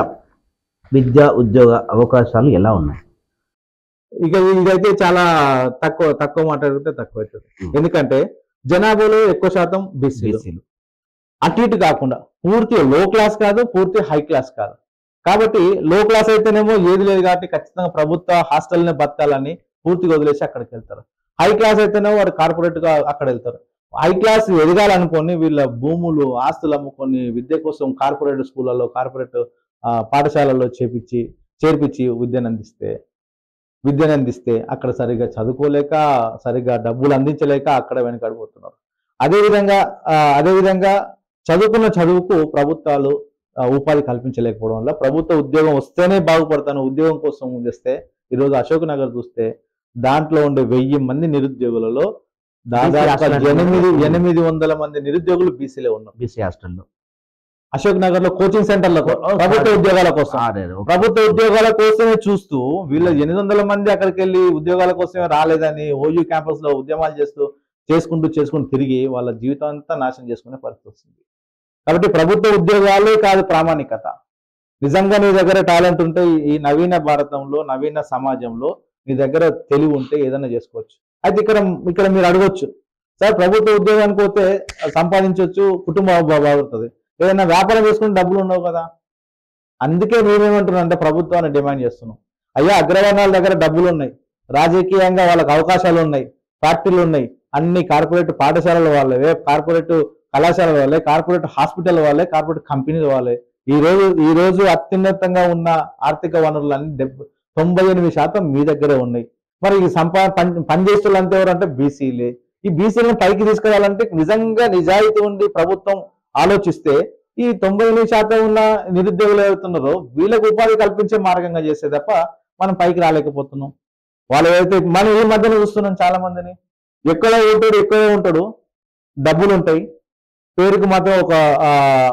విద్యా ఉద్యోగ అవకాశాలు ఎలా ఉన్నాయి? ఇదైతే చాలా తక్కువ మాట్లాడుకుంటే తక్కువ అవుతుంది. ఎందుకంటే జనాభాలో ఎక్కువ శాతం బీసీలు, అటు ఇటు కాకుండా పూర్తి లో క్లాస్ కాదు, పూర్తి హై క్లాస్ కాదు. కాబట్టి లో క్లాస్ అయితేనేమో ఏది లేదు కాబట్టి ఖచ్చితంగా ప్రభుత్వ హాస్టల్నే బతకాలని పూర్తిగా వదిలేసి అక్కడికి వెళ్తారు. హై క్లాస్ అయితేనేమో వాడు కార్పొరేట్ గా అక్కడ వెళ్తారు. హై క్లాస్ ఎదగాలనుకొని వీళ్ళ భూములు ఆస్తులు అమ్ముకొని విద్య కోసం కార్పొరేట్ స్కూళ్ళలో కార్పొరేట్ పాఠశాలల్లో చేర్పించి విద్యను అందిస్తే అక్కడ సరిగ్గా చదువుకోలేక సరిగ్గా డబ్బులు అందించలేక అక్కడ వెనకడిపోతున్నారు. అదేవిధంగా చదువుకున్న చదువుకు ప్రభుత్వాలు ఉపాధి కల్పించలేకపోవడం వల్ల ప్రభుత్వ ఉద్యోగం వస్తేనే బాగుపడతాను ఉద్యోగం కోసం చేస్తే ఈరోజు అశోక్ నగర్ చూస్తే దాంట్లో ఉండే 1000 మంది నిరుద్యోగులలో దాదాపు 800 మంది నిరుద్యోగులు బీసీలే ఉన్నారు. బీసీ హాస్టల్లో అశోక్ నగర్ లో కోచింగ్ సెంటర్ల ప్రభుత్వ ఉద్యోగాల కోసం, ప్రభుత్వ ఉద్యోగాల కోసమే చూస్తూ వీళ్ళ 800 మంది అక్కడికి వెళ్ళి ఉద్యోగాల కోసమే రాలేదని ఓయూ క్యాంపస్ లో ఉద్యమాలు చేసుకుంటూ తిరిగి వాళ్ళ జీవితం అంతా నాశనం చేసుకునే పరిస్థితి వస్తుంది. కాబట్టి ప్రభుత్వ ఉద్యోగాలే కాదు ప్రామాణికత. నిజంగా నీ దగ్గర టాలెంట్ ఉంటే ఈ నవీన భారతంలో, నవీన సమాజంలో నీ దగ్గర తెలివి ఉంటే ఏదైనా చేసుకోవచ్చు. అయితే ఇక్కడ మీరు అడగొచ్చు, సార్ ప్రభుత్వ ఉద్యోగానికి పోతే సంపాదించవచ్చు, కుటుంబం బాగుంటుంది, ఏదైనా వ్యాపారం చేసుకుని డబ్బులు ఉండవు కదా. అందుకే నేనేమంటున్నా అంటే ప్రభుత్వాన్ని డిమాండ్ చేస్తున్నాం, అయ్యా అగ్రవర్ణాల దగ్గర డబ్బులు ఉన్నాయి, రాజకీయంగా వాళ్ళకి అవకాశాలు ఉన్నాయి, ఫ్యాక్టరీలు ఉన్నాయి, అన్ని కార్పొరేట్ పాఠశాలల వాళ్ళే, కార్పొరేట్ కళాశాలల వాళ్ళే, కార్పొరేట్ హాస్పిటల్ వాళ్ళే, కార్పొరేట్ కంపెనీల వాళ్ళే. ఈ రోజు అత్యున్నతంగా ఉన్న ఆర్థిక వనరులన్నీ 98% మీ దగ్గరే ఉన్నాయి. మరి ఈ పనిచేస్తున్నంత ఎవరంటే బీసీలే. ఈ బీసీలను పైకి తీసుకురావాలంటే నిజంగా నిజాయితీ ఉండి ప్రభుత్వం ఆలోచిస్తే ఈ 98% ఉన్న నిరుద్యోగులు ఎవరుతున్నారో వీళ్ళకు ఉపాధి కల్పించే మార్గంగా చేస్తే తప్ప మనం పైకి రాలేకపోతున్నాం. వాళ్ళు ఏదైతే మనం ఈ మధ్యన చూస్తున్నాం, చాలా మందిని ఎక్కడే ఉంటాడు, డబ్బులు ఉంటాయి, పేరుకు మాత్రం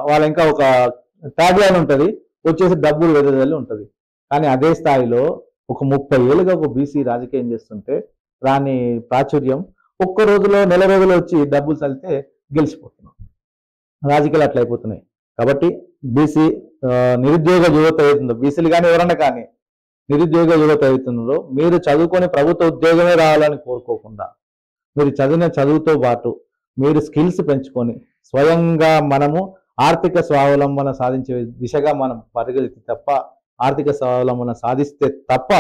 వాళ్ళ ఇంకా ఒక ట్యాగ్ లైన్ ఉంటుంది, వచ్చేసి డబ్బులు వెదజల్లి ఉంటుంది. కానీ అదే స్థాయిలో ఒక 30 ఏళ్ళుగా ఒక బీసీ రాజకీయం చేస్తుంటే దాని ప్రాచుర్యం ఒక్క రోజులో, నెల రోజులు వచ్చి డబ్బులు చల్లితే గెలిచిపోతున్నాం. రాజకీయాలు అట్లా అయిపోతున్నాయి. కాబట్టి బీసీ నిరుద్యోగ యువత అవుతుందో, బీసీలు కానీ ఎవరన్నా కానీ నిరుద్యోగ యువత అవుతుందో, మీరు చదువుకొని ప్రభుత్వ ఉద్యోగమే రావాలని కోరుకోకుండా మీరు చదివిన చదువుతో పాటు మీరు స్కిల్స్ పెంచుకొని స్వయంగా మనము ఆర్థిక స్వావలంబన సాధించే దిశగా మనం పరిగెత్తి తప్ప, ఆర్థిక స్వావలంబన సాధిస్తే తప్ప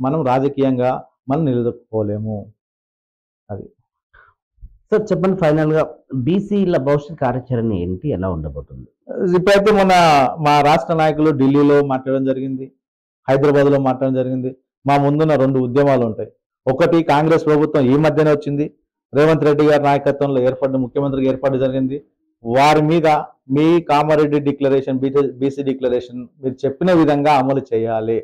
మనం రాజకీయంగా మనం నిలదొక్కుకోలేము. అది సార్ చెప్పండి, ఫైనల్ గా బీసీల భవిష్యత్ కార్యాచరణ ఏంటి, ఎలా ఉండబోతుంది? ఇప్పుడైతే మొన్న మా రాష్ట్ర నాయకులు ఢిల్లీలో మాట్లాడడం జరిగింది, హైదరాబాద్ లో మాట్లాడడం జరిగింది. మా ముందున్న 2 ఉద్యమాలు ఉంటాయి. ఒకటి కాంగ్రెస్ ప్రభుత్వం ఈ మధ్యనే వచ్చింది, రేవంత్ రెడ్డి గారి నాయకత్వంలో ముఖ్యమంత్రిగా ఏర్పాటు జరిగింది. వారి మీద మీ కామారెడ్డి డిక్లరేషన్, బీసీ డిక్లరేషన్ మీరు చెప్పిన విధంగా అమలు చేయాలి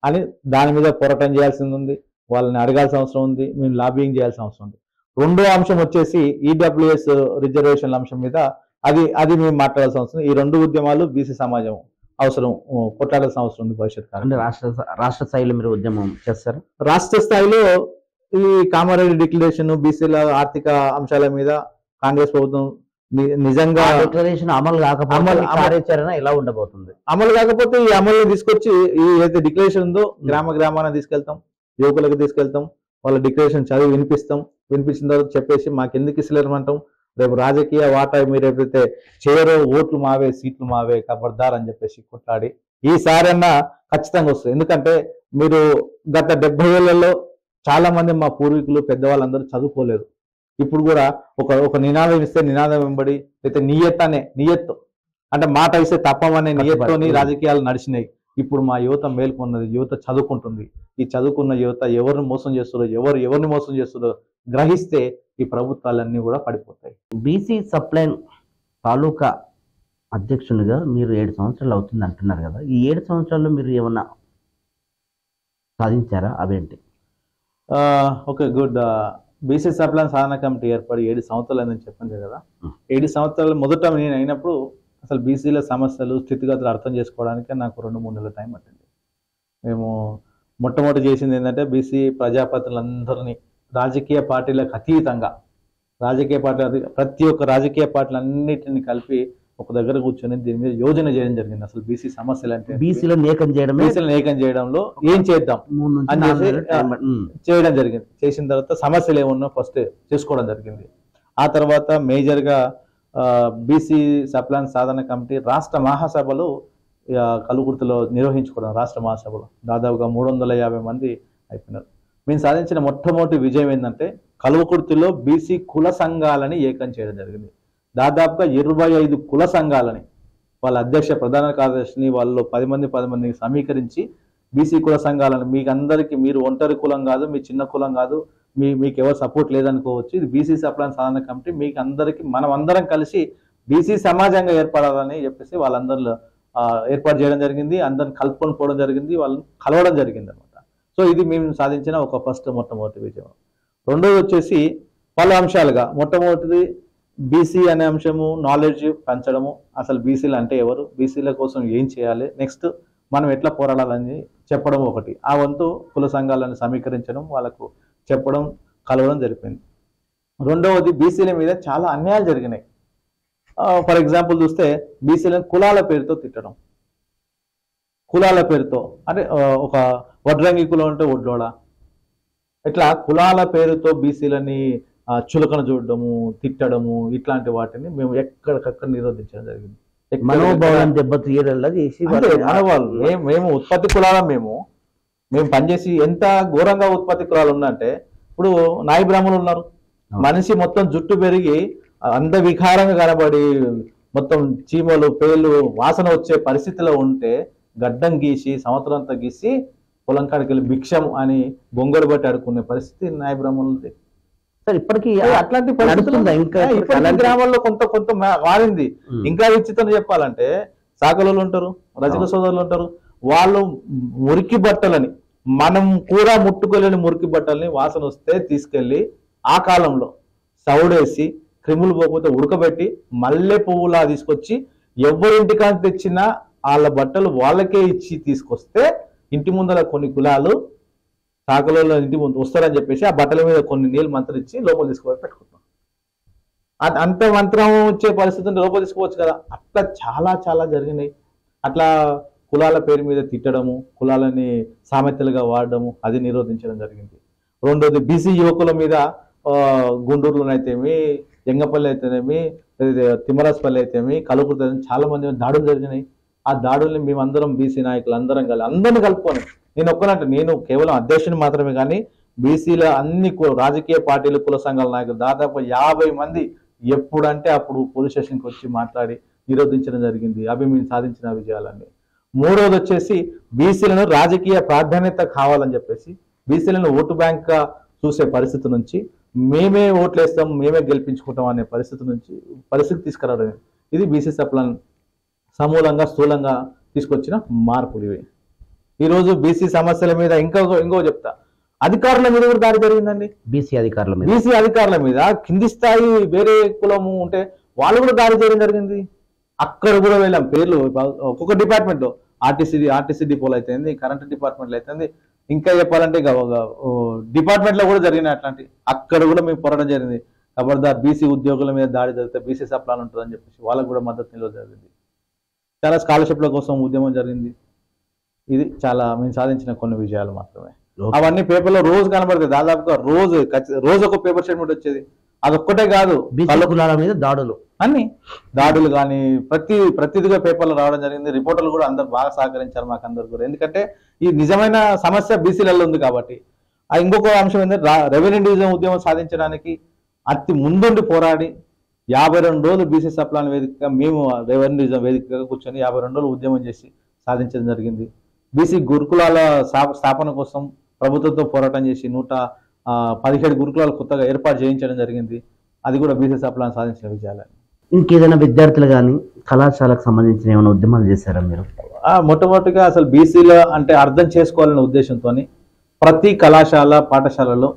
అని దాని మీద పోరాటం చేయాల్సింది ఉంది, వాళ్ళని అడగాల్సిన అవసరం ఉంది, మేము లాబింగ్ చేయాల్సిన అవసరం ఉంది. రెండో అంశం వచ్చేసి ఈడబ్ల్యూఎస్ రిజర్వేషన్ల అంశం మీద అది మేము మాట్లాడాల్సిన అవసరం. ఈ 2 ఉద్యమాలు బీసీ సమాజం అవసరం, కొట్లాడాల్సిన అవసరం ఉంది భవిష్యత్ కాలంలో. రాష్ట్ర స్థాయిలో మీరు ఉద్యమం చేస్తారు? రాష్ట్ర స్థాయిలో ఈ కామారెడ్డి డిక్లరేషన్, బీసీల ఆర్థిక అంశాల మీద కాంగ్రెస్ ప్రభుత్వం నిజంగా డిక్లరేషన్ అమలు కాకపోతే కార్యాచరణ ఎలా ఉండబోతుంది? అమలు కాకపోతే ఈ అమలుని తీసుకొచ్చి ఈ ఏదైతే డిక్లరేషన్ ఉందో గ్రామాన తీసుకెళ్తాం, యువకులకు తీసుకెళ్తాం, వాళ్ళ డిక్లరేషన్ చదివి వినిపించిన తర్వాత చెప్పేసి మాకెందుకు ఇస్తలేరమంటాం, రేపు రాజకీయ వాటా మీరు ఎప్పుడైతే చేయరో ఓట్లు మావే, సీట్లు మావే, ఖబర్దార్ అని చెప్పేసి కొట్లాడి ఈసారన్నా ఖచ్చితంగా వస్తుంది. ఎందుకంటే మీరు గత 70 ఏళ్లలో చాలా మంది మా పూర్వీకులు పెద్దవాళ్ళందరూ చదువుకోలేదు. ఇప్పుడు కూడా ఒక నినాదం ఇస్తే నినాదం వెంబడి, అయితే నియత్తు అంటే మాట ఇస్తే తప్పమనే నియత్తోని రాజకీయాలు నడిచినాయి. ఇప్పుడు మా యువత మేల్కొన్నది, యువత చదువుకుంటుంది. ఈ చదువుకున్న యువత ఎవరిని మోసం చేస్తారో, ఎవరిని మోసం చేస్తారో గ్రహిస్తే ఈ ప్రభుత్వాలన్నీ కూడా పడిపోతాయి. బీసీ సప్లైన్ తాలూకా అధ్యక్షునిగా మీరు 7 సంవత్సరాలు అవుతుంది అంటున్నారు కదా, ఈ 7 సంవత్సరాల్లో మీరు ఏమన్నా సాధించారా? అవేంటి? Okay, good. బీసీ సప్లైన్ సాధన కమిటీ ఏర్పడి 7 సంవత్సరాలు అని చెప్పింది కదా. 7 సంవత్సరాలు మొదట నేను అయినప్పుడు అసలు బీసీల సమస్యలు, స్థితిగతులు అర్థం చేసుకోవడానికి నాకు 2-3 నెలల టైం పట్టింది. మేము మొట్టమొదటి చేసింది ఏంటంటే బీసీ ప్రజాప్రతినిధులందరినీ రాజకీయ పార్టీలకు అతీతంగా, ప్రతి ఒక్క రాజకీయ పార్టీలన్నిటిని కలిపి ఒక దగ్గర కూర్చొని దీని మీద యోజన చేయడం జరిగింది. అసలు బీసీ సమస్యలు అంటే బీసీలను ఏకం చేయడంలో ఏం చేద్దాం అని చేయడం జరిగింది. చేసిన తర్వాత సమస్యలు ఏమన్నా ఫస్ట్ చేసుకోవడం జరిగింది. ఆ తర్వాత మేజర్గా బీసీ సప్లైన్ సాధన కమిటీ రాష్ట్ర మహాసభలు కలుగుర్తిలో నిర్వహించుకోవడం. రాష్ట్ర మహాసభలో దాదాపుగా 350 మంది అయిపోయినారు. మేము సాధించిన మొట్టమొదటి విజయం ఏంటంటే కలువకుర్తిలో బీసీ కుల సంఘాలని ఏకం చేయడం జరిగింది. దాదాపుగా 25 కుల సంఘాలని వాళ్ళ అధ్యక్ష ప్రధాన కార్యదర్శిని వాళ్ళు 10 మందిని సమీకరించి బీసీ కుల సంఘాలను మీకందరికీ, మీరు ఒంటరి కులం కాదు, మీ చిన్న కులం కాదు, మీకు ఎవరు సపోర్ట్ లేదనుకోవచ్చు, ఇది బీసీ సప్లైన్ సాధన కమిటీ మీకు అందరికీ మనం అందరం కలిసి బీసీ సమాజంగా ఏర్పడాలని చెప్పేసి వాళ్ళందరిలో ఏర్పాటు చేయడం జరిగింది. అందరిని కలుపుకొని పోవడం జరిగింది, వాళ్ళని కలవడం జరిగింది అనమాట. సో ఇది మేము సాధించిన ఒక మొట్టమొదటి విజయం. రెండోది వచ్చేసి పలు అంశాలుగా, మొట్టమొదటిది బీసీ అనే అంశము, నాలెడ్జ్ పెంచడము, అసలు బీసీలు అంటే ఎవరు, బీసీల కోసం ఏం చేయాలి, నెక్స్ట్ మనం ఎట్లా పోరాడాలని చెప్పడం ఒకటి. ఆ వంతు కుల సంఘాలను సమీకరించడం, వాళ్ళకు చెప్పడం, కలవడం జరిపింది. రెండవది బీసీల మీద చాలా అన్యాయాలు జరిగినాయి. ఫర్ ఎగ్జాంపుల్ చూస్తే బీసీలను కులాల పేరుతో తిట్టడం, కులాల పేరుతో అంటే ఒక వడ్రంగి కులం అంటే ఒడ్లోడా, ఇట్లా కులాల పేరుతో బీసీలని చులకన చూడడము, తిట్టడము, ఇట్లాంటి వాటిని మేము ఎక్కడికక్కడ నిరోధించడం జరిగింది. మనోభావాన్ని దెబ్బతీయడంలా చేసి మనవాళ్ళు మేము ఉత్పత్తి కులాల మేము పనిచేసి ఎంత ఘోరంగా ఉత్పత్తి కులాలు ఉన్నాయంటే, ఇప్పుడు నాయి బ్రాహ్మణులు ఉన్నారు, మనిషి మొత్తం జుట్టు పెరిగి అంద వికారంగా కనబడి మొత్తం చీమలు పేర్లు వాసన వచ్చే పరిస్థితిలో ఉంటే గడ్డం గీసి సంవత్సరం అంతా గీసి పొలం కాడికి వెళ్ళి భిక్షం అని బొంగడు బట్టి అడుక్కునే పరిస్థితి నాయ బ్రాహ్మణులది. సార్ ఇప్పటికీ అట్లాంటి పరిస్థితులు ఇప్పటికీ గ్రామాల్లో కొంత మారింది. ఇంకా విచిత్రం చెప్పాలంటే సాకలోళ్ళు ఉంటారు, రజక సోదరులు ఉంటారు, వాళ్ళు మురికి బట్టలని, మనం కూడా ముట్టుకోలేని మురికి బట్టల్ని వాసన వస్తే తీసుకెళ్లి ఆ కాలంలో సౌడేసి క్రిములు పోకపోతే ఉడకబెట్టి మల్లె పువ్వులా తీసుకొచ్చి ఎవరింటికాని తెచ్చినా వాళ్ళ బట్టలు వాళ్ళకే ఇచ్చి తీసుకొస్తే ఇంటి ముందర కొన్ని కులాలు సాకలలో ఇంటి ముందు వస్తారని చెప్పేసి ఆ బట్టల మీద కొన్ని నీళ్ళు మంత్రం ఇచ్చి లోపల తీసుకుపోయి పెట్టుకుంటాం. అంత మంత్రం వచ్చే పరిస్థితి లోపల తీసుకోవచ్చు కదా. అట్లా చాలా చాలా జరిగినాయి. అట్లా కులాల పేరు మీద తిట్టడము, కులాలని సామెతలుగా వాడడము, అది నిరోధించడం జరిగింది. రెండోది బీసీ యువకుల మీద గుంటూరులోనైతేమి, ఎంగపల్లి అయితేనేమి, తిమ్మరాజపల్లి అయితేమి, కలుపురు చాలా మంది దాడులు జరిగినాయి. ఆ దాడుల్ని మేమందరం బీసీ నాయకులు అందరిని కలుపుకొని, నేను ఒక్కనంటే నేను కేవలం అధ్యక్షుని మాత్రమే కానీ బీసీల అన్ని రాజకీయ పార్టీలు కుల సంఘాల నాయకులు దాదాపు 50 మంది ఎప్పుడంటే అప్పుడు పోలీస్ స్టేషన్కి వచ్చి మాట్లాడి నిరోధించడం జరిగింది. అవి మేము సాధించిన విజయాలన్నీ. మూడవది వచ్చేసి బీసీలను రాజకీయ ప్రాధాన్యత కావాలని చెప్పేసి బీసీలను ఓటు బ్యాంక్ గా చూసే పరిస్థితి నుంచి మేమే ఓట్లు వేస్తాం, మేమే గెలిపించుకుంటాం అనే పరిస్థితి తీసుకురావడం. ఇది బీసీ సప్లాన్ సమూలంగా స్థూలంగా తీసుకొచ్చిన మార్పులు ఇవి. ఈరోజు బీసీ సమస్యల మీద ఇంకో చెప్తా, అధికారుల మీద కూడా దాడి జరిగిందండి. బీసీ అధికారుల మీద కింది స్థాయి వేరే కులము ఉంటే వాళ్ళు కూడా దాడి చేయడం జరిగింది. అక్కడ కూడా వెళ్ళాం. పేర్లు ఒక్కొక్క డిపార్ట్మెంట్, ఆర్టీసీ డిపోలు అయితేంది, కరెంట్ డిపార్ట్మెంట్లు అయితేంది, ఇంకా చెప్పాలంటే డిపార్ట్మెంట్ లో కూడా జరిగిన అట్లాంటి అక్కడ కూడా మేము పోరాటం జరిగింది. ఖబర్దార్ బీసీ ఉద్యోగుల మీద దాడి జరిగితే బీసీ సప్లాన్ ఉంటుందని చెప్పేసి వాళ్ళకు కూడా మద్దతు నిలవ జరిగింది. చాలా స్కాలర్షిప్ల కోసం ఉద్యమం జరిగింది. ఇది చాలా మేము సాధించిన కొన్ని విజయాలు మాత్రమే. అవన్నీ పేపర్లో రోజు కనబడతాయి. దాదాపుగా రోజు ఒక పేపర్ స్టేట్మెంట్ వచ్చేది. అదొక్కటే కాదు, కులాల మీద దాడులు కానీ ప్రతిదిగా పేపర్లు రావడం జరిగింది. రిపోర్టర్లు కూడా అందరు బాగా సహకరించారు మాకు అందరు కూడా. ఎందుకంటే ఈ నిజమైన సమస్య బీసీలలో ఉంది కాబట్టి. ఇంకొక అంశం ఏంటంటే రెవెన్యూ డివిజన్ ఉద్యమం సాధించడానికి అతి ముందుండి పోరాడి 52 రోజులు బీసీ సప్లాన్ వేదికగా మేము రెవెన్యూ డివిజన్ వేదికగా కూర్చొని 52 రోజులు ఉద్యమం చేసి సాధించడం జరిగింది. బీసీ గురుకులాల స్థాపన కోసం ప్రభుత్వంతో పోరాటం చేసి 117 గురుకులాలు కొత్తగా ఏర్పాటు చేయించడం జరిగింది. అది కూడా బీసీ సప్లాన్ సాధించిన విజయాలు. ఇంకేదైనా విద్యార్థులు కానీ కళాశాలకు సంబంధించిన ఏమైనా ఉద్యమాలు చేశారా మీరు? మొట్టమొదటిగా అసలు బీసీల అంటే అర్థం చేసుకోవాలనే ఉద్దేశంతో ప్రతి కళాశాల పాఠశాలలో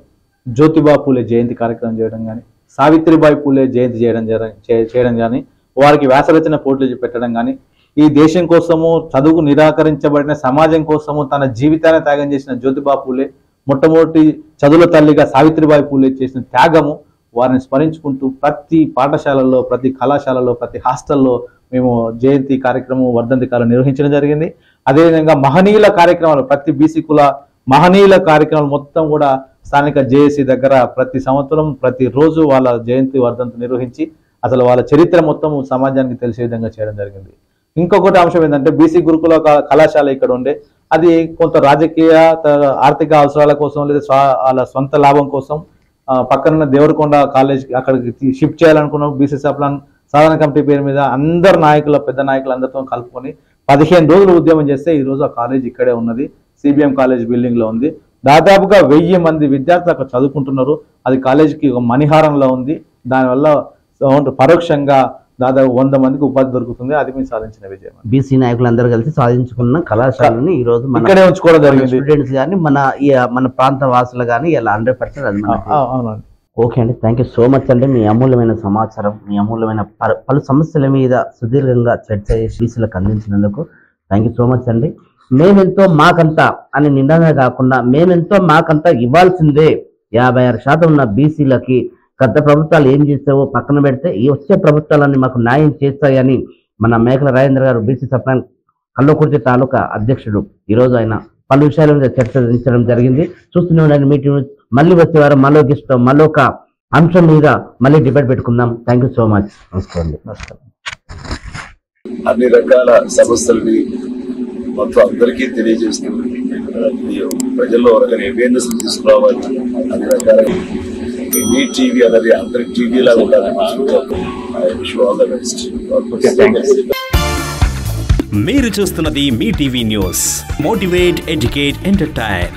జ్యోతిబా పూలే జయంతి కార్యక్రమం చేయడం కానీ, సావిత్రిబాయి పూలే జయంతి చేయడం కానీ, వారికి వ్యాసరచన పోటీలు పెట్టడం కానీ, ఈ దేశం కోసము చదువుకు నిరాకరించబడిన సమాజం కోసము తన జీవితాన్ని త్యాగం చేసిన జ్యోతిబా పూలే, మొట్టమొదటి చదువుల తల్లిగా సావిత్రిబాయి పూలే చేసిన త్యాగము వారిని స్మరించుకుంటూ ప్రతి పాఠశాలలో, ప్రతి కళాశాలలో, ప్రతి హాస్టల్లో మేము జయంతి కార్యక్రమం, వర్ధంతి కార్యక్రమం నిర్వహించడం జరిగింది. అదేవిధంగా మహనీయుల కార్యక్రమాలు, ప్రతి బీసీ కుల మహనీయుల కార్యక్రమాలు మొత్తం కూడా స్థానిక జేఏసీ దగ్గర ప్రతి సంవత్సరం ప్రతిరోజు వాళ్ళ జయంతి వర్ధంతి నిర్వహించి అసలు వాళ్ళ చరిత్ర మొత్తం సమాజానికి తెలిసే విధంగా చేయడం జరిగింది. ఇంకొకటి అంశం ఏంటంటే బీసీ గురుకుల కళాశాల ఇక్కడ ఉండే అది కొంత రాజకీయ ఆర్థిక అవసరాల కోసం లేదా వాళ్ళ సొంత లాభం కోసం పక్కనున్న దేవరకొండ కాలేజ్ అక్కడికి షిఫ్ట్ చేయాలనుకున్నాం. బీసీ సప్లాన్ సాధన కమిటీ పేరు మీద అందరు నాయకుల పెద్ద నాయకులు అందరితో కలుపుకొని 15 రోజులు ఉద్యమం చేస్తే ఈ రోజు ఆ కాలేజ్ ఇక్కడే ఉన్నది. సిబిఎం కాలేజ్ బిల్డింగ్ లో ఉంది. దాదాపుగా 1000 మంది విద్యార్థులు అక్కడ చదువుకుంటున్నారు. అది కాలేజీకి ఒక మణిహారంలో ఉంది. దానివల్ల పరోక్షంగా దాదాపు 100 మందికి ఉపాధి దొరుకుతుంది. అది మేము సాధించిన విజయం. బీసీ నాయకులందరూ కలిసి సాధించుకున్న కళాశాలని ఈ రోజు ఇక్కడే ఉంచుకోవడం జరిగింది. స్టూడెంట్స్ కానీ మన ప్రాంత వాసులు కానీ ఇలా 100% అవునండి. ఓకే అండి, థ్యాంక్ యూ సో మచ్ అండి. మీ అమూల్యమైన సమాచారం, మీ అమూల్యమైన పలు సమస్యల మీద సుదీర్ఘంగా చర్చ చేసి బీసీలకు అందించినందుకు థ్యాంక్ యూ సో మచ్ అండి. మేమెంతో మాకంతా అని నిందనే కాకుండా మేమెంతో మాకంతా ఇవ్వాల్సిందే. 56% ఉన్న బీసీలకి గత ప్రభుత్వాలు ఏం చేస్తావో పక్కన పెడితే ఈ వచ్చే ప్రభుత్వాలన్నీ మాకు న్యాయం చేస్తాయని మన మేకల రాజేంద్ర గారు బీసీ సప్లై కల్వకుర్తి తాలూకా అధ్యక్షుడు ఈరోజు ఆయన పలు విషయాల మీద చర్చించడం జరిగింది. చూస్తూనే ఉండండి మీటింగ్. మళ్ళీ వచ్చే వారం మరో గెస్ట్ మరో ఒక అంశం మీద మళ్ళీ డిబేట్ పెట్టుకుందాం. Thank you so much. నమస్కారం. అన్ని రకాల సమస్యలని మొత్తం అందరికీ తెలియజేస్తుంది. ప్రజల్లో ఒక అవేర్నెస్ తీసుకురావాలి. అన్ని రకాల మీ టీవీ అనేది అందరి టీవీ లాగా ఉండాలి. మీరు చూస్తున్నది Mee TV news. Motivate, educate, entertain.